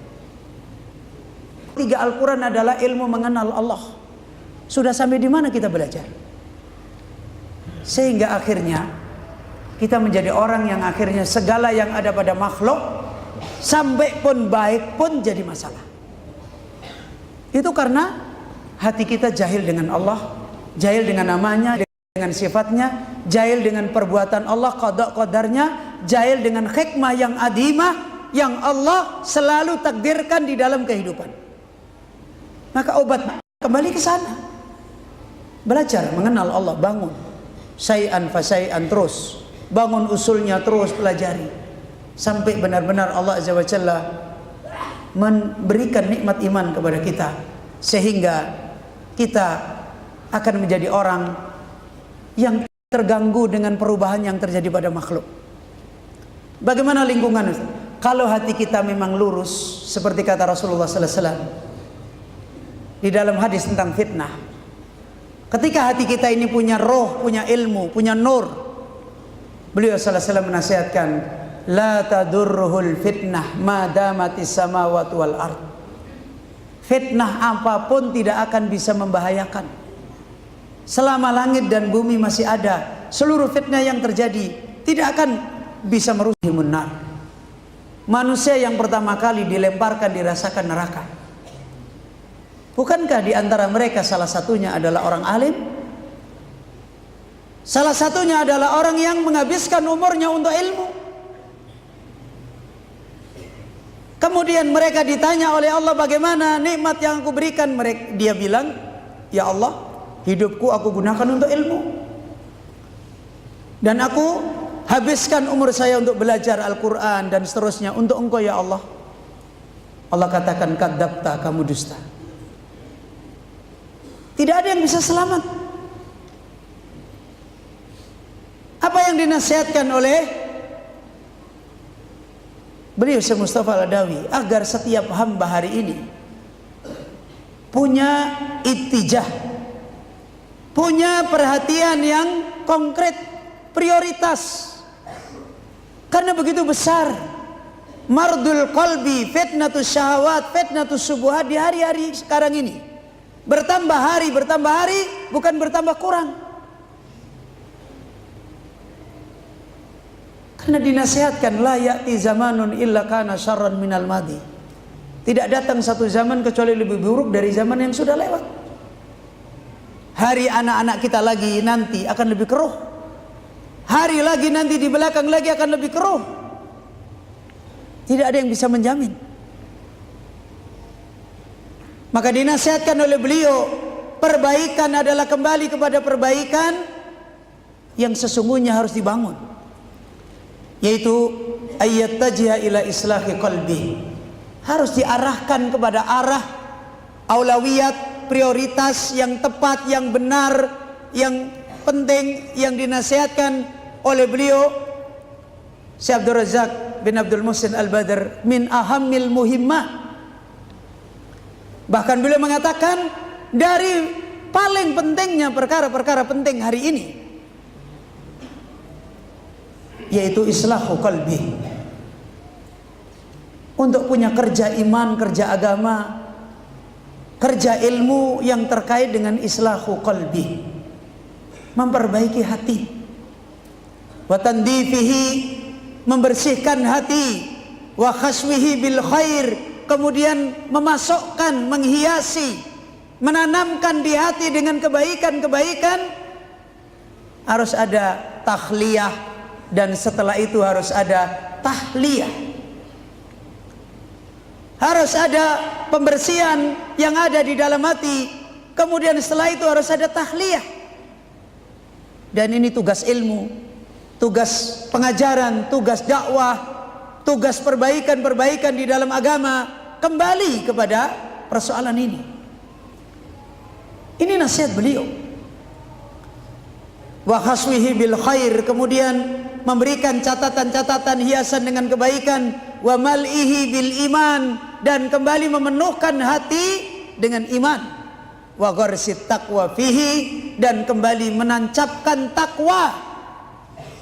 Tiga Al-Quran adalah ilmu mengenal Allah. Sudah sampai di mana kita belajar? Sehingga akhirnya kita menjadi orang yang akhirnya segala yang ada pada makhluk, sampai pun baik pun jadi masalah. Itu karena hati kita jahil dengan Allah, jahil dengan namanya, dengan sifatnya, jahil dengan perbuatan Allah, qada qadarnya, jahil dengan hikmah yang adimah yang Allah selalu takdirkan di dalam kehidupan. Maka obat kembali ke sana. Belajar mengenal Allah, bangun syai'an fa syai'an, terus bangun usulnya, terus pelajari sampai benar-benar Allah Azza wa Jalla memberikan nikmat iman kepada kita, sehingga kita akan menjadi orang yang terganggu dengan perubahan yang terjadi pada makhluk. Bagaimana lingkungan? Kalau hati kita memang lurus, seperti kata Rasulullah sallallahu alaihi wasallam di dalam hadis tentang fitnah, ketika hati kita ini punya roh, punya ilmu, punya nur, beliau sallallahu alaihi wasallam menasihatkan, la tadurruhul fitnah ma damatis samawati wal ard. Fitnah apapun tidak akan bisa membahayakan selama langit dan bumi masih ada. Seluruh fitnah yang terjadi tidak akan bisa merusak nar. Manusia yang pertama kali dilemparkan, dirasakan neraka, bukankah di antara mereka salah satunya adalah orang alim? Salah satunya adalah orang yang menghabiskan umurnya untuk ilmu. Kemudian mereka ditanya oleh Allah, bagaimana nikmat yang aku berikan? Dia bilang, ya Allah, hidupku aku gunakan untuk ilmu, dan aku habiskan umur saya untuk belajar Al-Quran dan seterusnya untuk Engkau ya Allah. Allah katakan, kadzabta, kamu dusta. Tidak ada yang bisa selamat. Apa yang dinasihatkan oleh beliau Syekh Mustafa Al-Adawi, agar setiap hamba hari ini punya ittijah, punya perhatian yang konkret, prioritas. Karena begitu besar mardul qalbi, fitnatus syahwat, fitnatus subuhat di hari-hari sekarang ini. Bertambah hari, bukan bertambah kurang. Karena dinasihatkan, la ya'ti zamanun illa kana syarran minal madi. Tidak datang satu zaman kecuali lebih buruk dari zaman yang sudah lewat. Hari anak-anak kita lagi nanti akan lebih keruh. Hari lagi nanti di belakang lagi akan lebih keruh. Tidak ada yang bisa menjamin. Maka dinasihatkan oleh beliau, perbaikan adalah kembali kepada perbaikan yang sesungguhnya harus dibangun, yaitu ayyattajiha ila islahi qalbi. Harus diarahkan kepada arah aulawiyat, prioritas yang tepat, yang benar, yang penting, yang dinasihatkan oleh beliau Syekh Abdul Razak bin Abdul Muhsin Al-Badr, min ahammil muhimmah. Bahkan beliau mengatakan, dari paling pentingnya perkara-perkara penting hari ini, yaitu islahu qalbi. Untuk punya kerja iman, kerja agama, kerja ilmu yang terkait dengan islahu qalbi, memperbaiki hati, wa tandifihi, membersihkan hati, wa khaswihi bil khair, kemudian memasukkan, menghiasi, menanamkan di hati dengan kebaikan-kebaikan. Harus ada takhliyah, dan setelah itu harus ada tahliyah. Harus ada pembersihan yang ada di dalam hati, kemudian setelah itu harus ada tahliyah. Dan ini tugas ilmu, tugas pengajaran, tugas dakwah, tugas perbaikan-perbaikan di dalam agama, kembali kepada persoalan ini. Ini nasihat beliau. Wa khaswihi bil khair, kemudian memberikan catatan-catatan hiasan dengan kebaikan. Wa mal'ihi bil iman, dan kembali memenuhkan hati dengan iman. Wa gharsit taqwa fihi, dan kembali menancapkan takwa.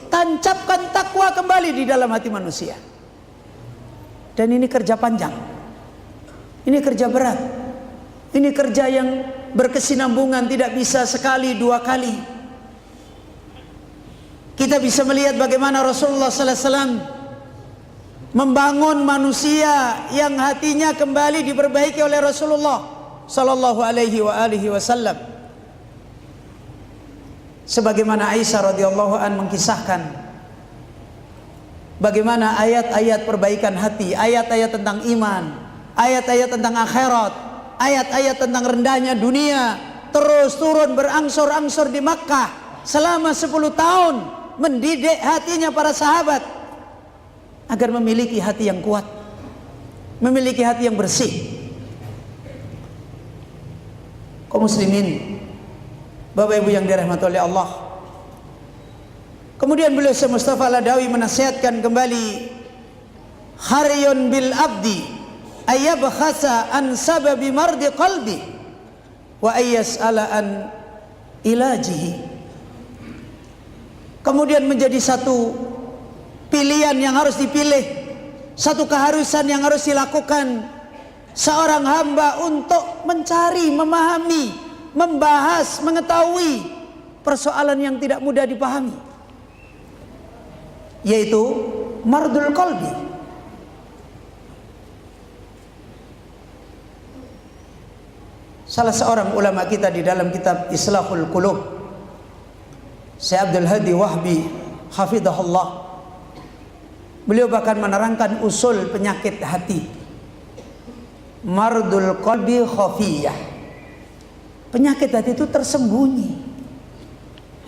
Tancapkan takwa kembali di dalam hati manusia. Dan ini kerja panjang, ini kerja berat, ini kerja yang berkesinambungan, tidak bisa sekali dua kali. Kita bisa melihat bagaimana Rasulullah sallallahu alaihi wasallam membangun manusia yang hatinya kembali diperbaiki oleh Rasulullah sallallahu alaihi wasallam. Sebagaimana Aisyah radhiyallahu an mengkisahkan bagaimana ayat-ayat perbaikan hati, ayat-ayat tentang iman, ayat-ayat tentang akhirat, ayat-ayat tentang rendahnya dunia terus turun berangsur-angsur di Makkah selama 10 tahun, mendidik hatinya para sahabat agar memiliki hati yang kuat, memiliki hati yang bersih. Kaum muslimin, Bapak Ibu yang dirahmati oleh Allah, kemudian beliau Syekh Mustafa Al-Adawi menasihatkan kembali, haryun bil abdi ayyabkhasa an sababi mardi qalbi wa ayyas'ala an ilajihi. Kemudian menjadi satu pilihan yang harus dipilih, satu keharusan yang harus dilakukan seorang hamba untuk mencari, memahami, membahas, mengetahui persoalan yang tidak mudah dipahami, yaitu mardul qalbi. Salah seorang ulama kita di dalam kitab Islahul Qulub, Syekh Abdul Hadi Wahbi hafizahullah, beliau bahkan menerangkan usul penyakit hati. Mardul qalbi khafiyah, penyakit hati itu tersembunyi,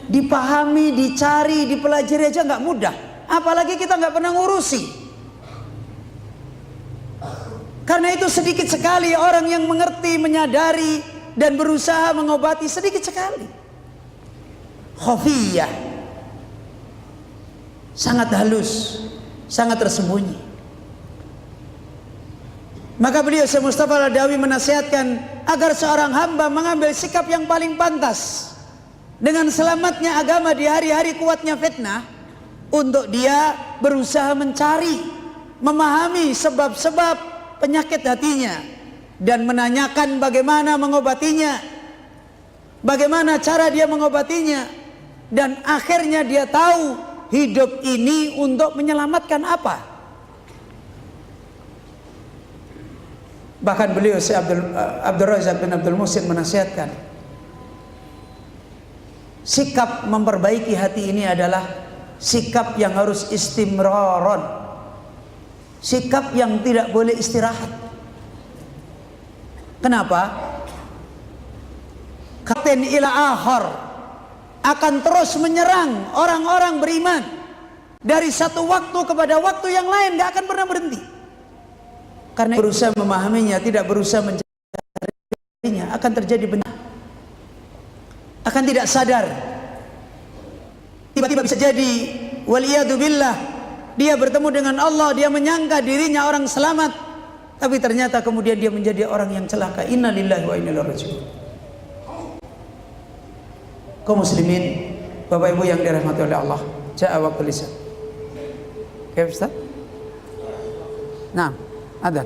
dipahami, dicari, dipelajari aja nggak mudah, apalagi kita nggak pernah ngurusi. Karena itu sedikit sekali orang yang mengerti, menyadari, dan berusaha mengobati, sedikit sekali. Khafiyah, sangat halus, sangat tersembunyi. Maka beliau Syekh Mustafa Al-Adawi menasihatkan agar seorang hamba mengambil sikap yang paling pantas dengan selamatnya agama di hari-hari kuatnya fitnah, untuk dia berusaha mencari, memahami sebab-sebab penyakit hatinya dan menanyakan bagaimana mengobatinya, bagaimana cara dia mengobatinya, dan akhirnya dia tahu hidup ini untuk menyelamatkan apa. Bahkan beliau Syekh Abdul Razak bin Abdul Muhsin menasihatkan, sikap memperbaiki hati ini adalah sikap yang harus istimraron, sikap yang tidak boleh istirahat. Kenapa? Katen ila akhar, akan terus menyerang orang-orang beriman dari satu waktu kepada waktu yang lain, gak akan pernah berhenti. Karena berusaha memahaminya, tidak berusaha mencarinya, akan terjadi benar, akan tidak sadar. Tiba-tiba bisa jadi waliyadu billah, dia bertemu dengan Allah, dia menyangka dirinya orang selamat, tapi ternyata kemudian dia menjadi orang yang celaka. Inna lillahi wa inna ilaihi raji'un. Kaum muslimin, Bapak Ibu yang dirahmati oleh Allah, ja'a waqtul isya. Oke, Ustaz? Nah, ada.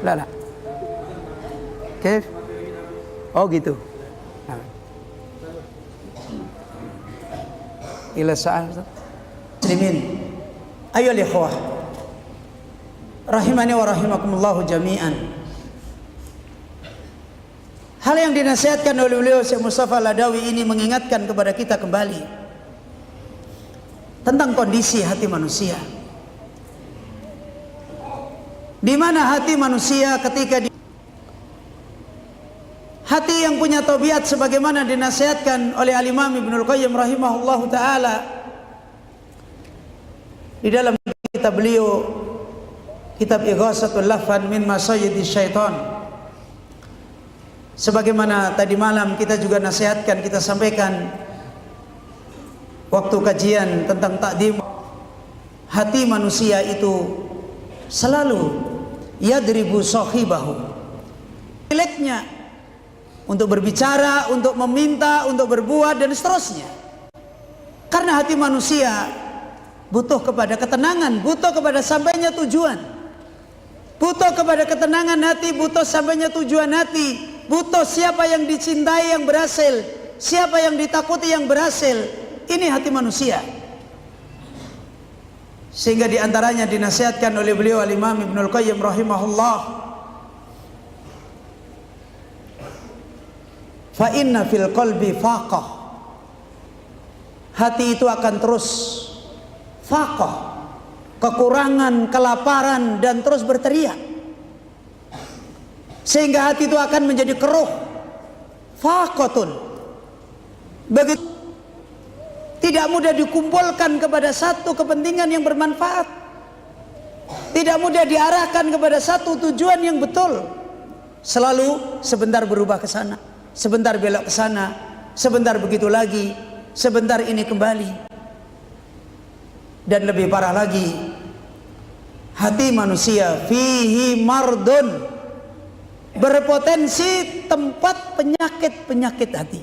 La. Oke. Oh gitu. Nah. Ila sa'al, Ustaz. Muslimin, ayo ikhwah, rahimani wa rahimakumullahu jami'an. Hal yang dinasihatkan oleh beliau Syekh Mustafa Al-Adawi ini mengingatkan kepada kita kembali tentang kondisi hati manusia, di mana hati manusia ketika hati yang punya tabiat sebagaimana dinasihatkan oleh Al-Imam Ibnul Qayyim rahimahullahu taala di dalam kitab beliau kitab Ighasatul Lahfan min Masayyidis Syaitan. Sebagaimana tadi malam kita juga nasihatkan, kita sampaikan waktu kajian tentang takdim, hati manusia itu selalu yadribu sahibahu, miliknya untuk berbicara, untuk meminta, untuk berbuat dan seterusnya. Karena hati manusia butuh kepada ketenangan, butuh kepada sampainya tujuan, butuh kepada ketenangan hati, butuh sampainya tujuan hati, butuh siapa yang dicintai yang berhasil, siapa yang ditakuti yang berhasil. Ini hati manusia. Sehingga diantaranya dinasihatkan oleh beliau Al-Imam Ibnul Qayyim rahimahullah, fa inna fil qalbi faqah, hati itu akan terus faqah, kekurangan, kelaparan, dan terus berteriak, sehingga hati itu akan menjadi keruh, faqatun, begitu tidak mudah dikumpulkan kepada satu kepentingan yang bermanfaat, tidak mudah diarahkan kepada satu tujuan yang betul. Selalu sebentar berubah ke sana, sebentar belok ke sana, sebentar begitu lagi, sebentar ini kembali. Dan lebih parah lagi, hati manusia fihi mardun, berpotensi tempat penyakit-penyakit hati.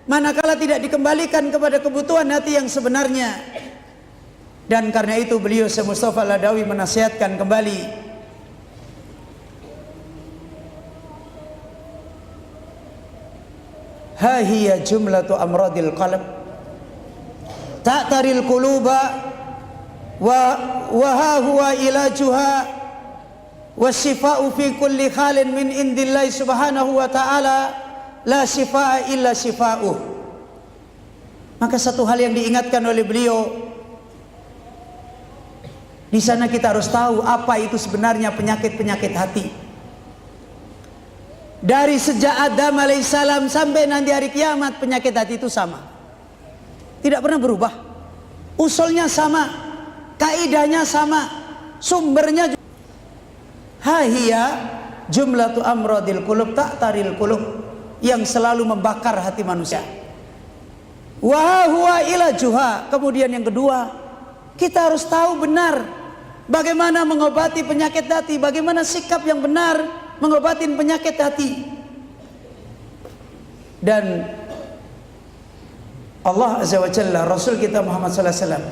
Manakala tidak dikembalikan kepada kebutuhan hati yang sebenarnya. Dan karena itu beliau Syekh Mustafa Al-Adawi menasihatkan kembali, ha hiya jumlatu amradil qalb ta'taril quluba wa ha huwa ilajuha wasyifa'u fi kulli khalin min indillahi subhanahu wa ta'ala, la syifaa illa syifa'uh. Maka satu hal yang diingatkan oleh beliau di sana, kita harus tahu apa itu sebenarnya penyakit-penyakit hati. Dari sejak Adam alaihissalam sampai nanti hari kiamat, penyakit hati itu sama, tidak pernah berubah. Usulnya sama, kaidahnya sama, sumbernya juga. Hahiya jumlatu amradil qulub ta'taril qulub, yang selalu membakar hati manusia. Wa huwa ilajuha. Kemudian yang kedua, kita harus tahu benar bagaimana mengobati penyakit hati, bagaimana sikap yang benar mengobati penyakit hati. Dan Allah Azza wa Jalla, Rasul kita Muhammad sallallahu alaihi wasallam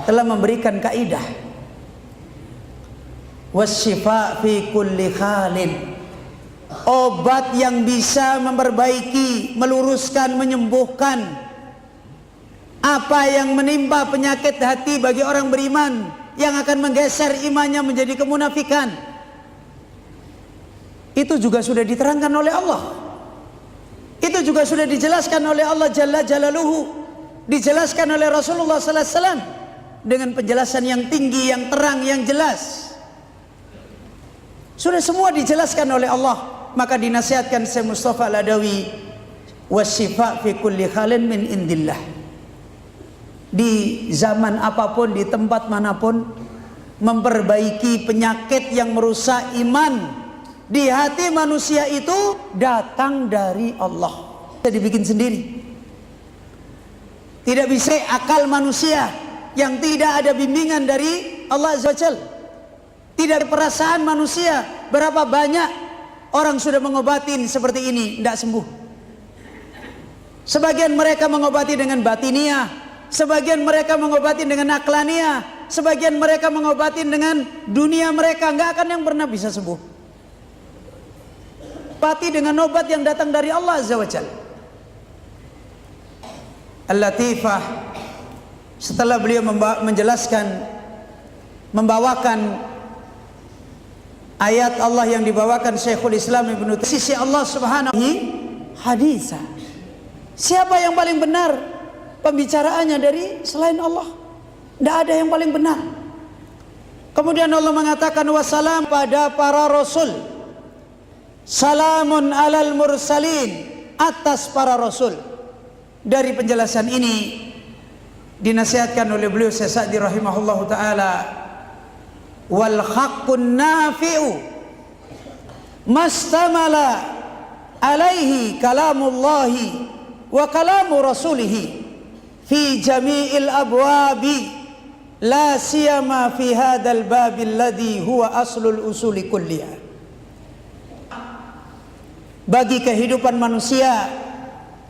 telah memberikan kaidah wasyifa fi kulli khalin, obat yang bisa memperbaiki, meluruskan, menyembuhkan apa yang menimpa penyakit hati bagi orang beriman yang akan menggeser imannya menjadi kemunafikan. Itu juga sudah diterangkan oleh Allah. Itu juga sudah dijelaskan oleh Allah Jalla Jalaluhu, dijelaskan oleh Rasulullah sallallahu alaihi wasallam dengan penjelasan yang tinggi, yang terang, yang jelas. Sudah semua dijelaskan oleh Allah. Maka dinasihatkan Syekh Mustafa Al-Adawi, wasyifa fi kulli khalin min indillah. Di zaman apapun, di tempat manapun, memperbaiki penyakit yang merusak iman di hati manusia itu datang dari Allah. Tidak dibikin sendiri. Tidak bisa akal manusia yang tidak ada bimbingan dari Allah Azza wa Jalla. Tidak ada perasaan manusia. Berapa banyak orang sudah mengobatin seperti ini, tidak sembuh. Sebagian mereka mengobati dengan batiniah, sebagian mereka mengobati dengan aklaniah, sebagian mereka mengobati dengan dunia mereka, nggak akan yang pernah bisa sembuh. Obati dengan obat yang datang dari Allah Azza wa Jalla. Al-Latifah, setelah beliau menjelaskan, membawakan ayat Allah yang dibawakan Syekhul Islam Ibnu Taimiyah, sisi Allah Subhanahu wa ta'ala hadisa. Siapa yang paling benar pembicaraannya dari selain Allah? Tidak ada yang paling benar. Kemudian Allah mengatakan wassalam pada para rasul, salamun alal mursalin, atas para rasul. Dari penjelasan ini dinasihatkan oleh beliau Syekh Sa'di rahimahullahu taala, wal haqqun nafi'u mastamala alaihi kalamullahi wa kalamu rasulihi fi jami'il abwabi la siyama fi hadzal babil ladzi huwa aslul usuli kulliyah. Bagi kehidupan manusia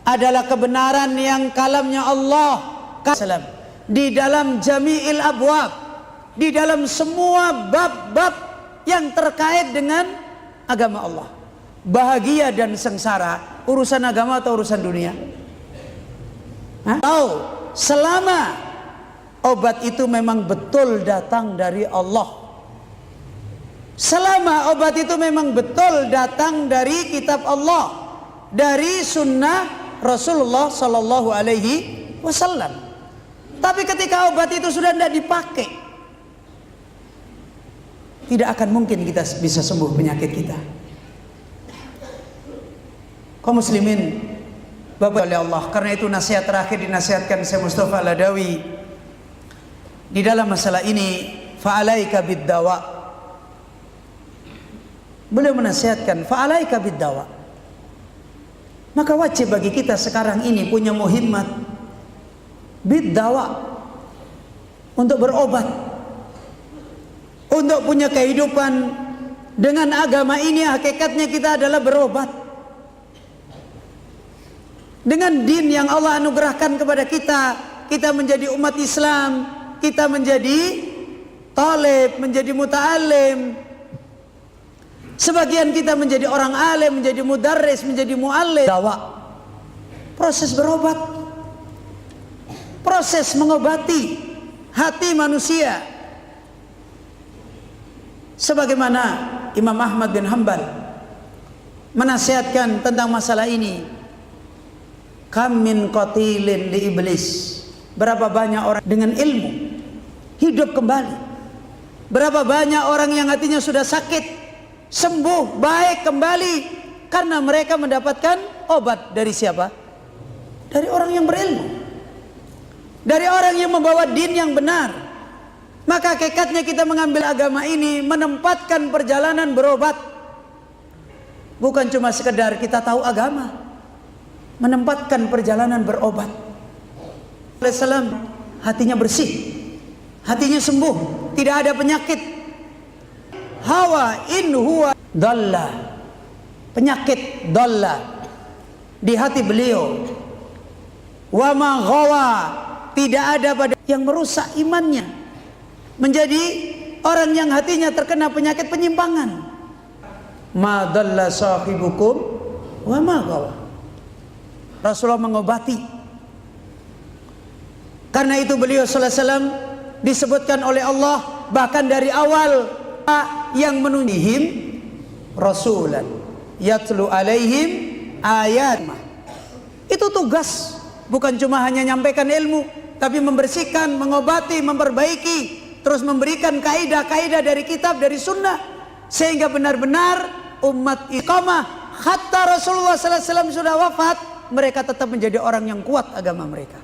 adalah kebenaran yang kalamnya Allah di dalam jami'il abwab, di dalam semua bab-bab yang terkait dengan agama Allah. Bahagia dan sengsara urusan agama atau urusan dunia? Tahu, selama obat itu memang betul datang dari Allah, selama obat itu memang betul datang dari kitab Allah, dari sunnah Rasulullah Sallallahu Alaihi Wasallam. Tapi ketika obat itu sudah tidak dipakai, tidak akan mungkin kita bisa sembuh penyakit kita. Kaum muslimin, Bapak oleh Allah, karena itu nasihat terakhir dinasihatkan Syekh Mustafa Al-Adawi di dalam masalah ini, fa'alaika bid-dawa. Beliau menasihatkan fa'alaika bid-dawa. Maka wajib bagi kita sekarang ini punya muhimmat bid-dawa, untuk berobat, untuk punya kehidupan dengan agama ini. Hakikatnya kita adalah berobat dengan din yang Allah anugerahkan kepada kita. Kita menjadi umat Islam, kita menjadi talib, menjadi muta'alim. Sebagian kita menjadi orang alim, menjadi mudarris, menjadi muallim. Dawa, proses berobat, proses mengobati hati manusia. Sebagaimana Imam Ahmad bin Hanbal menasihatkan tentang masalah ini, kam min qatilin li iblis. Berapa banyak orang dengan ilmu hidup kembali. Berapa banyak orang yang hatinya sudah sakit, sembuh, baik kembali, karena mereka mendapatkan obat dari siapa? Dari orang yang berilmu, dari orang yang membawa din yang benar. Maka hakikatnya kita mengambil agama ini, menempatkan perjalanan berobat. Bukan cuma sekedar kita tahu agama, menempatkan perjalanan berobat. Alaihissalam hatinya bersih, hatinya sembuh, tidak ada penyakit. Hawa in huwa dalla, penyakit dalla di hati beliau. Wa ma ghawa, tidak ada pada yang merusak imannya, menjadi orang yang hatinya terkena penyakit penyimpangan. Ma dalla sahibukum wa ma ghawa. Rasulullah mengobati. Karena itu beliau sallallahu alaihi wasallam disebutkan oleh Allah bahkan dari awal, yang menunjihim rasulan yatlu alaihim ayat. Itu tugas, bukan cuma hanya nyampaikan ilmu, tapi membersihkan, mengobati, memperbaiki, terus memberikan kaidah-kaidah dari kitab, dari sunnah, sehingga benar-benar umat iqamah. Hatta Rasulullah sallallahu alaihi wasallam sudah wafat, mereka tetap menjadi orang yang kuat agama mereka.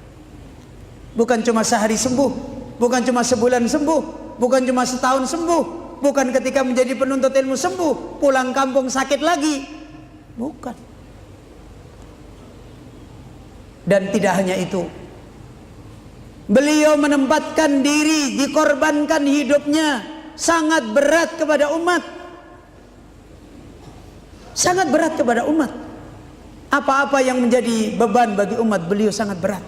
Bukan cuma sehari sembuh, bukan cuma sebulan sembuh, bukan cuma setahun sembuh, bukan ketika menjadi penuntut ilmu sembuh, pulang kampung sakit lagi, bukan. Dan tidak hanya itu, beliau menempatkan diri, dikorbankan hidupnya sangat berat kepada umat, sangat berat kepada umat. Apa-apa yang menjadi beban bagi umat, beliau sangat berat.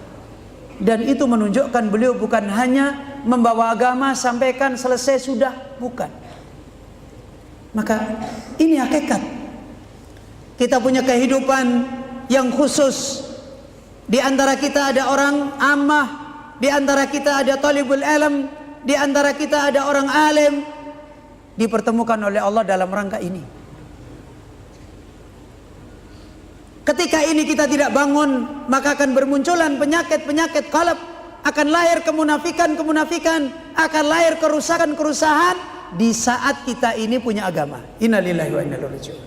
Dan itu menunjukkan beliau bukan hanya membawa agama sampaikan selesai sudah, bukan. Maka ini hakikat. Kita punya kehidupan yang khusus. Di antara kita ada orang ammah, di antara kita ada talibul ilm, di antara kita ada orang alim, dipertemukan oleh Allah dalam rangka ini. Ketika ini kita tidak bangun, maka akan bermunculan penyakit-penyakit qalb, akan lahir kemunafikan-kemunafikan, akan lahir kerusakan-kerusakan di saat kita ini punya agama. Innalillahi wa inna ilaihi raji'un.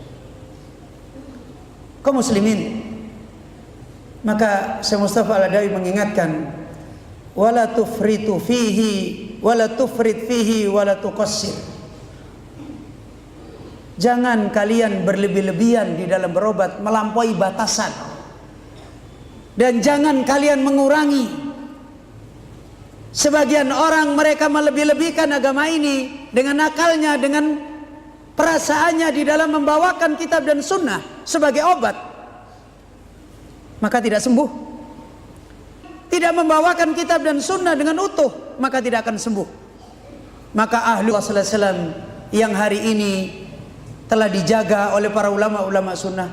Kaum muslimin, maka Syekh Mustafa Al-Adawi mengingatkan, wala tufritu fihi wa la tufrid fihi wa la tuqassir. Jangan kalian berlebih-lebihan di dalam berobat, melampaui batasan. Dan jangan kalian mengurangi. Sebagian orang mereka melebih-lebihkan agama ini dengan akalnya, dengan perasaannya di dalam membawakan kitab dan sunnah sebagai obat, maka tidak sembuh. Tidak membawakan kitab dan sunnah dengan utuh, maka tidak akan sembuh. Maka ahlu Rasulullah sallallahu alaihi wasallam yang hari ini telah dijaga oleh para ulama-ulama sunnah,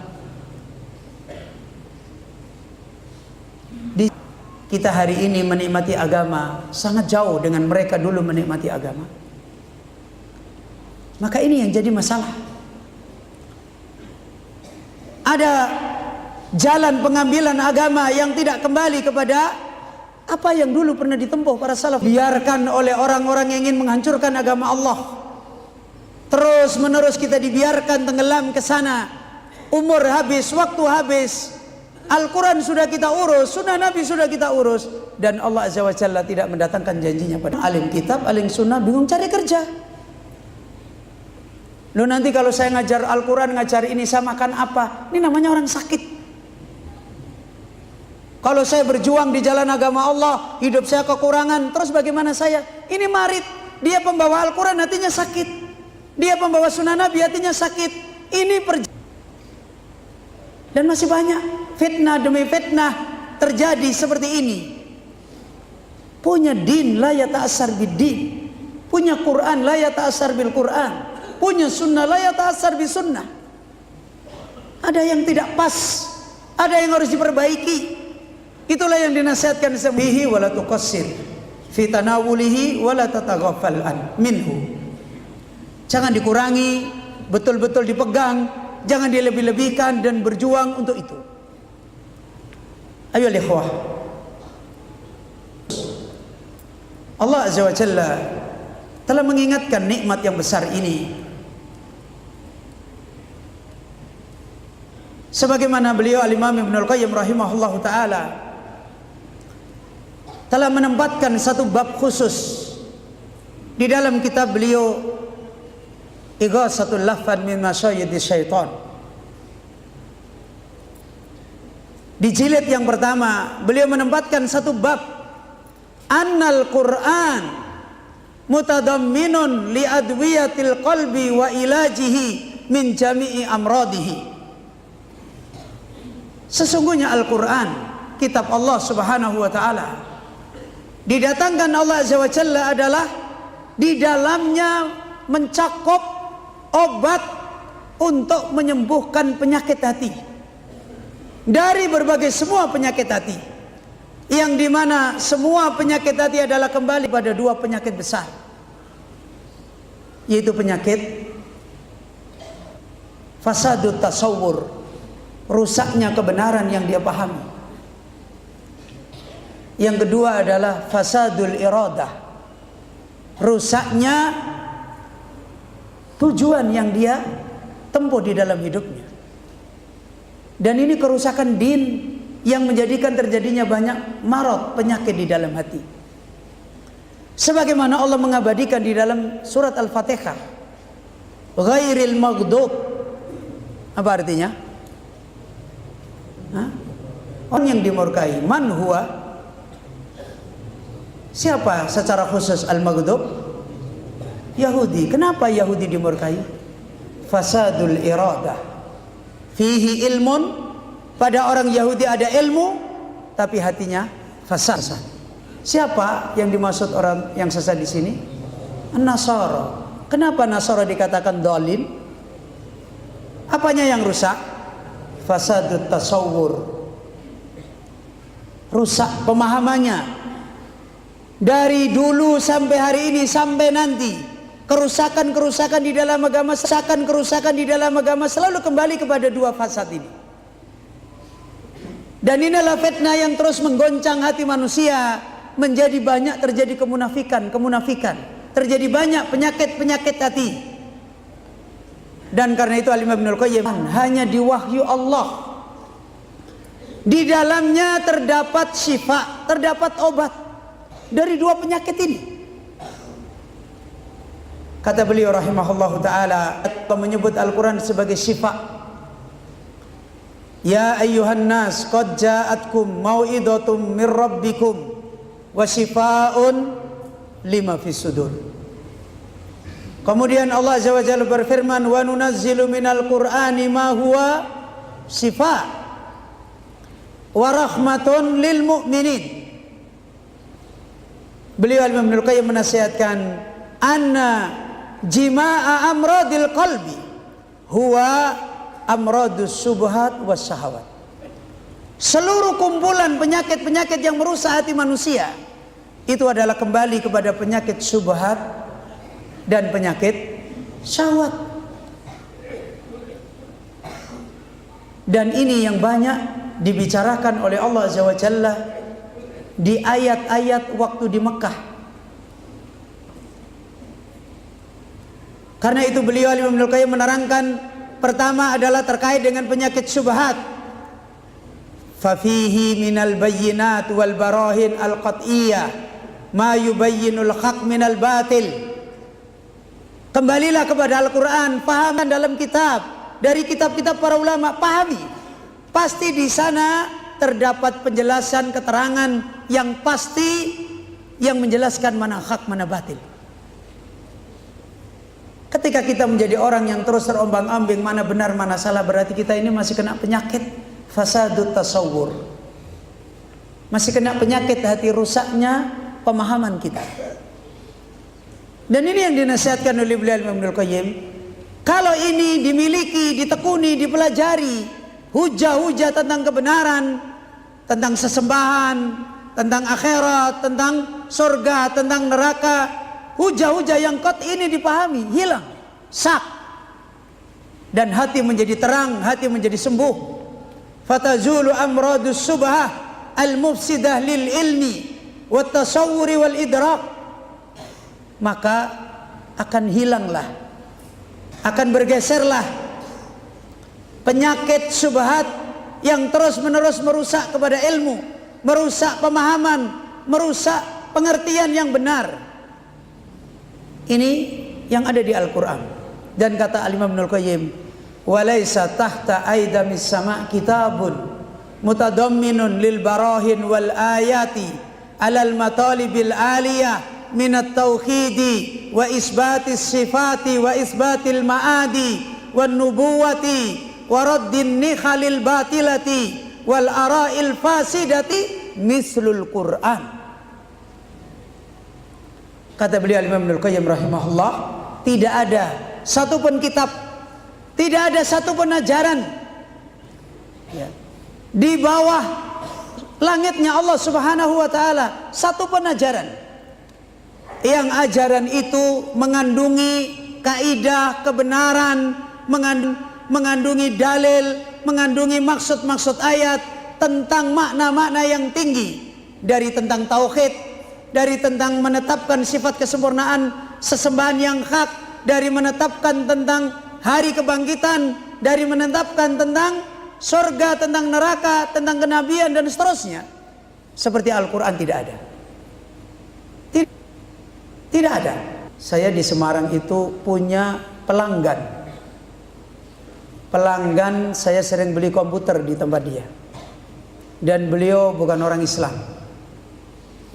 kita hari ini menikmati agama sangat jauh dengan mereka dulu menikmati agama. Maka ini yang jadi masalah. Ada jalan pengambilan agama yang tidak kembali kepada apa yang dulu pernah ditempuh para salaf. Biarkan oleh orang-orang yang ingin menghancurkan agama Allah. Terus menerus kita dibiarkan tenggelam ke sana. Umur habis, waktu habis. Al-Quran sudah kita urus, sunnah Nabi sudah kita urus, dan Allah Azza wa Jalla tidak mendatangkan janjinya pada alim kitab, alim sunnah bingung cari kerja. Lu nanti kalau saya ngajar Al-Quran, ngajar ini, saya makan apa? Ini namanya orang sakit. Kalau saya berjuang di jalan agama Allah, hidup saya kekurangan, terus bagaimana saya? Ini marit, dia pembawa Al-Quran hatinya sakit, dia pembawa sunnah Nabi hatinya sakit. Ini dan masih banyak fitnah demi fitnah terjadi seperti ini. Punya din la yata'assar bid-din, punya Quran la yata'assar bil Quran, punya sunnah la yata'assar bis sunnah. Ada yang tidak pas, ada yang harus diperbaiki. Itulah yang dinasihatkan sebihi wala tuqassir fi tanawulihi wala tataghaffal an minhu. Jangan dikurangi, betul-betul dipegang. Jangan dilebih-lebihkan dan berjuang untuk itu. Ayo ikhwah. Allah Azza wa Jalla telah mengingatkan nikmat yang besar ini. Sebagaimana beliau Al-Imam Ibnul Qayyim rahimahullahu taala telah menempatkan satu bab khusus di dalam kitab beliau Ighatsatul Lahfan min Masyayyidis Syaitan. Di jilid yang pertama beliau menempatkan satu bab, Annal Quran mutadamminun li adwiyatil qalbi wa ilajihi min jami'i amradihi. Sesungguhnya Al-Quran, kitab Allah Subhanahu wa taala, didatangkan Allah Azza wa Jalla adalah di dalamnya mencakup obat untuk menyembuhkan penyakit hati, dari berbagai semua penyakit hati, yang dimana semua penyakit hati adalah kembali pada dua penyakit besar, yaitu penyakit fasadut tasawwur, rusaknya kebenaran yang dia pahami. Yang kedua adalah fasadul iradah, rusaknya tujuan yang dia tempuh di dalam hidupnya. Dan ini kerusakan din yang menjadikan terjadinya banyak marad, penyakit di dalam hati. Sebagaimana Allah mengabadikan di dalam surat Al-Fatihah, ghairil maghdub. Apa artinya? Orang yang dimurkai. Man huwa? Siapa secara khusus al-maghdub? Yahudi. Kenapa Yahudi dimurkai? Fasadul iradah. Fihi ilmun, pada orang Yahudi ada ilmu, tapi hatinya fasad. Siapa yang dimaksud orang yang sesat di sini? An-Nasara. Kenapa Nasara dikatakan dhalin? Apanya yang rusak? Fasadut tasawwur. Rusak pemahamannya. Dari dulu sampai hari ini sampai nanti, kerusakan-kerusakan di dalam agama, kerusakan di dalam agama selalu kembali kepada dua fasad ini. Dan inilah fitnah yang terus menggoncang hati manusia, menjadi banyak terjadi kemunafikan, terjadi banyak penyakit hati. Dan karena itu Al-Imam Ibnul Qayyim hanya di wahyu Allah, di dalamnya terdapat syifa, terdapat obat dari dua penyakit ini. Kata beliau rahimahullahu ta'ala, menyebut Al-Quran sebagai syifa. Ya ayyuhan nas qad ja'atkum mau'idatum mir rabbikum wa syifaun lima fis sudur. Kemudian Allah Azza wa Jalla berfirman, wa nunazzilu minal qur'ani ma huwa syifa wa rahmatun lil mu'minin. Beliau Imam Ibnul Qayyim menasihatkan, anna jima'a amradil qalbi huwa amradus subhat was syahawat. Seluruh kumpulan penyakit-penyakit yang merusak hati manusia itu adalah kembali kepada penyakit subhat dan penyakit syahwat. Dan ini yang banyak dibicarakan oleh Allah Azza wa Jalla di ayat-ayat waktu di Mekah. Karena itu beliau Imam Ibnul Qayyim menerangkan, pertama adalah terkait dengan penyakit syubhat. Fafihi minal bayyinat wal barahin al qat'iyyah ma yubayyinul haq minal batil. Kembalilah kepada Al-Quran, pahamkan dalam kitab, dari kitab-kitab para ulama, pahami. Pasti di sana terdapat penjelasan, keterangan yang pasti yang menjelaskan mana hak mana batil. Ketika kita menjadi orang yang terus terombang-ambing mana benar mana salah, berarti kita ini masih kena penyakit fasadut tasawwur, masih kena penyakit hati rusaknya pemahaman kita. Dan ini yang dinasihatkan oleh beliau Imam Ibnul Qayyim. Kalau ini dimiliki, ditekuni, dipelajari, hujah-hujah tentang kebenaran, tentang sesembahan, tentang akhirat, tentang surga, tentang neraka, hujah-hujah yang qat ini dipahami, hilang, sak, dan hati menjadi terang, hati menjadi sembuh. Fatazulu amradus subhah al-mufsidah lil ilmi wat tasawwuri wal idrak. Maka akan hilanglah, akan bergeserlah penyakit subhat yang terus menerus merusak kepada ilmu, merusak pemahaman, merusak pengertian yang benar. Ini yang ada di Al-Quran. Dan kata Al-Imam Ibnul Qayyim, walaysa tahta aidamis sama' kitabun mutadamminun lil barahin wal ayati alal matalibil aliyah minat tauhidi wa isbatis sifati wa isbatil ma'adi wan nubuwati wa raddin nikhalil batilati wal ara'il fasidati mislul Qur'an. Kata beliau Imam Ibnul Qayyim rahimahullah, tidak ada satupun kitab, tidak ada satupun ajaran di bawah langitnya Allah Subhanahu wa taala, satupun ajaran yang ajaran itu mengandungi kaidah kebenaran, mengandungi dalil, mengandungi maksud-maksud ayat tentang makna-makna yang tinggi, dari tentang tauhid, dari tentang menetapkan sifat kesempurnaan sesembahan yang hak, dari menetapkan tentang hari kebangkitan, dari menetapkan tentang surga, tentang neraka, tentang kenabian dan seterusnya. Seperti Al-Quran tidak ada. Tidak ada. Saya di Semarang itu punya pelanggan. Pelanggan saya sering beli komputer di tempat dia. Dan beliau bukan orang Islam.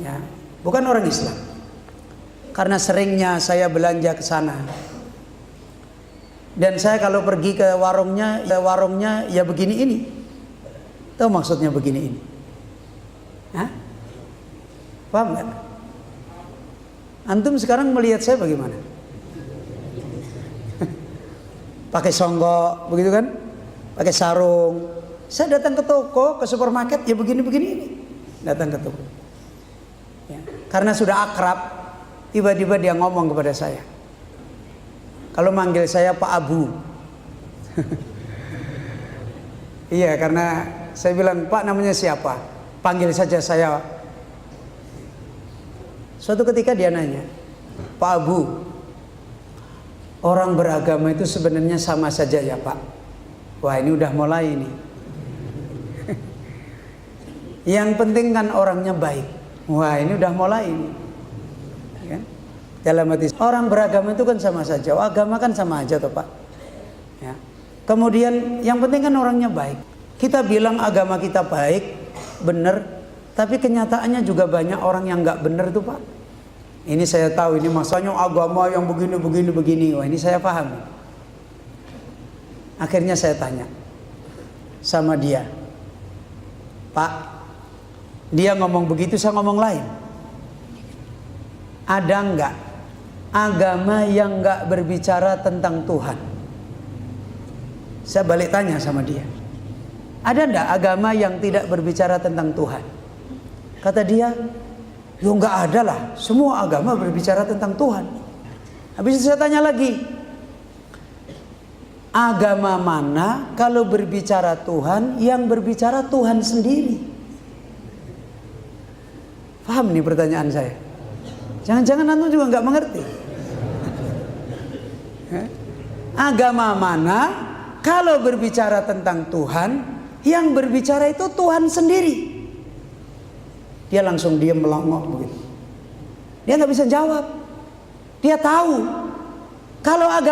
Ya, bukan orang Islam. Karena seringnya saya belanja ke sana. Dan saya kalau pergi ke warungnya ya begini ini. Tahu maksudnya begini ini? Hah? Paham nggak? Antum sekarang melihat saya bagaimana? Pakai songgok, begitu kan? Pakai sarung. Saya datang ke toko, ke supermarket, ya begini-begini ini. Datang ke toko. Ya, karena sudah akrab, tiba-tiba dia ngomong kepada saya. Kalau manggil saya Pak Abu. Iya, karena saya bilang, Pak namanya siapa? Panggil saja saya. Suatu ketika dia nanya, Pak Abu, orang beragama itu sebenarnya sama saja ya Pak? Wah, ini udah mulai nih. Yang penting kan orangnya baik. Wah, ini udah mulai ini. Ya. Dalam hati orang beragama itu kan sama saja, agama kan sama aja toh Pak. Ya. Kemudian yang penting kan orangnya baik. Kita bilang agama kita baik, benar, tapi kenyataannya juga banyak orang yang nggak benar tuh Pak. Ini saya tahu, ini masanya agama yang begini. Wah, ini saya paham. Akhirnya saya tanya sama dia, Pak, dia ngomong begitu, saya ngomong lain. Ada nggak agama yang nggak berbicara tentang Tuhan? Saya balik tanya sama dia, ada nggak agama yang tidak berbicara tentang Tuhan? Kata dia, ya nggak ada lah, semua agama berbicara tentang Tuhan. Habis itu saya tanya lagi, agama mana kalau berbicara Tuhan yang berbicara Tuhan sendiri? Paham nih pertanyaan saya? Jangan-jangan antum juga nggak mengerti. Agama mana kalau berbicara tentang Tuhan yang berbicara itu Tuhan sendiri? Dia langsung diam melongo begitu. Dia nggak bisa jawab. Dia tahu kalau agama